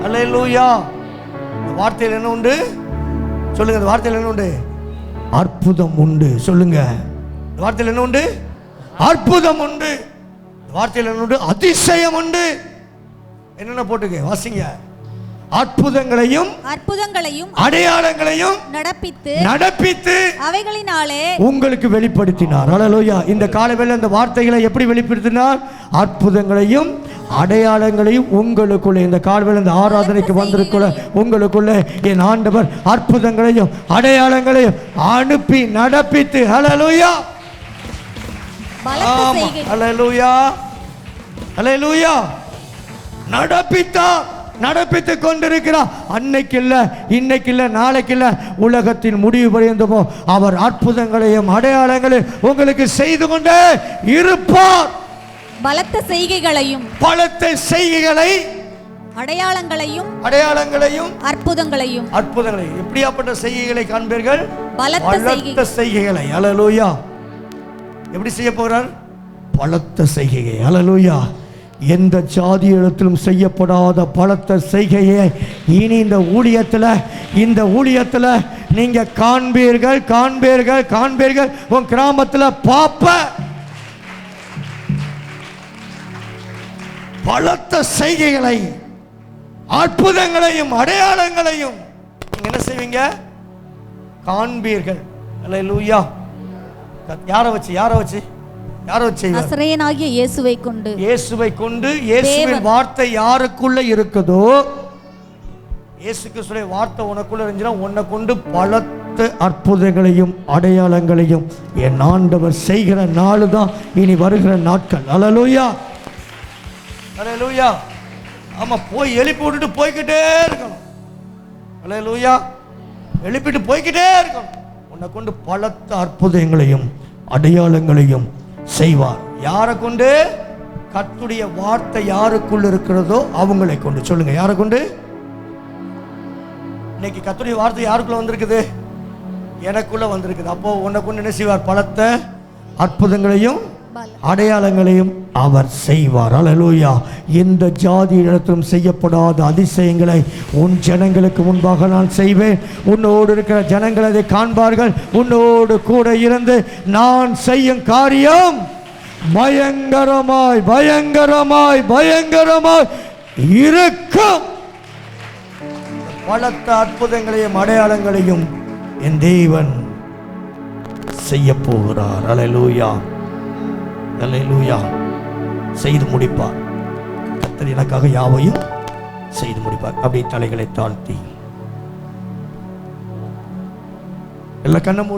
அல்லேலூயா. வார்த்தையில் என்ன உண்டு சொல்லுங்க? இந்த வார்த்தையில் என்ன உண்டு? அற்புதம் உண்டு. சொல்லுங்க, வார்த்தையில் என்ன உண்டு? அற்புதம் உண்டு. வார்த்தையில் என்ன உண்டு? அதிசயம் உண்டு. என்னென்ன போட்டுக்க வாசிங்க. அற்புதங்களையும் அடையாளங்களையும் நடப்பித்து அவைகளினாலே உங்களுக்கு வெளிப்படுத்தினார். அல்லேலூயா. இந்த காலைவேளை இந்த வார்த்தைகளை எப்படி வெளிப்படுத்தினார்? அற்புதங்களையும் அடையாளங்களையும் உங்களுக்குள்ளே, இந்த காலைவேளை இந்த ஆராதனைக்கு வந்திருக்குள்ள உங்களுக்குள்ளே என் ஆண்டவர் அற்புதங்களையும் அடையாளங்களையும் அனுப்பி நடப்பித்து, அல்லேலூயா, அல்லேலூயா, அல்லேலூயா, நடப்பித்துக் கொண்டிருக்கிறார். அன்னைக்கு இல்ல, இன்னைக்கு இல்ல, நாளைக்கு இல்ல, உலகத்தின் முடிவு பரியந்தமோ அவர் அற்புதங்களையும் அடையாளங்களையும் உங்களுக்கு செய்து கொண்டே இருப்பார். பலத்த செய்கைகளை அடையாளங்களையும் அற்புதங்களையும் எப்படியாப்பட்ட செய்கைகளை காண்பீர்கள்? பலத்த செய்கைகளை. அல்லேலூயா. எப்படி செய்ய போறார்? பலத்த செய்கையை. அல்லேலூயா. எந்த ஜாதியிடத்திலும் செய்யப்படாத பலத்த செய்கையை இனி இந்த ஊழியத்தில் நீங்க காண்பீர்கள். உன் கிராமத்தில் பாப்ப பலத்த செய்கைகளை, அற்புதங்களையும் அடையாளங்களையும் நீங்க என்ன செய்வீங்க? காண்பீர்கள். அல்லேலூயா. யாரை வச்சு நசரேயனாகிய இயேசுவை கொண்டு இயேசுவின் வார்த்தை யாருக்குள்ள இருக்குதோ, இயேசு கிறிஸ்துவின் வார்த்தை உனக்குள்ள இருந்துச்சுன்னா உன்னை கொண்டு பலத்த அற்புதங்களையும் அடையாளங்களையும் என் ஆண்டவர் செய்கிற நாள் தான் இனி வருகிற நாட்கள். அல்லேலூயா, அல்லேலூயா. ஆமா, போய் எழுப்பி விட்டுட்டு போய்கிட்டே இருக்கணும். அல்லேலூயா. எழுப்பிட்டு போய்கிட்டே இருக்கணும். உன்னை கொண்டு பலத்த அற்புதங்களையும் அடையாளங்களையும் செய்வார். யாரை கொண்டு? கர்த்தருடைய வார்த்தை யாருக்குள்ள இருக்கிறதோ அவங்களை கொண்டு. சொல்லுங்க, யாரை கொண்டு? இன்னைக்கு கர்த்தருடைய வார்த்தை யாருக்குள்ள வந்திருக்குது? எனக்குள்ள வந்திருக்குது. அப்போ உன்னை கொண்டு என்ன செய்வார்? பலத்த அற்புதங்களையும் அடையாளங்களையும் அவர் செய்வார். அல்லேலூயா. எந்த ஜாதியிடத்திலும் செய்யப்படாத அதிசயங்களை உன் ஜனங்களுக்கு முன்பாக நான் செய்வேன். உன்னோடு இருக்கிற ஜனங்கள் அதை காண்பார்கள். உன்னோடு கூட இருந்து நான் செய்யும் காரியம் பயங்கரமாய் இருக்கும். பலத்த அற்புதங்களையும் அடையாளங்களையும் என் தேவன் செய்ய போகிறார். அல்லேலூயா, அல்லேலூயா. செய்து முடிப்பார். கர்த்தர் எனக்காக யாவையும் செய்து முடிப்பார். அப்படியே தலைகளை தாழ்த்தி எல்லா கண்ண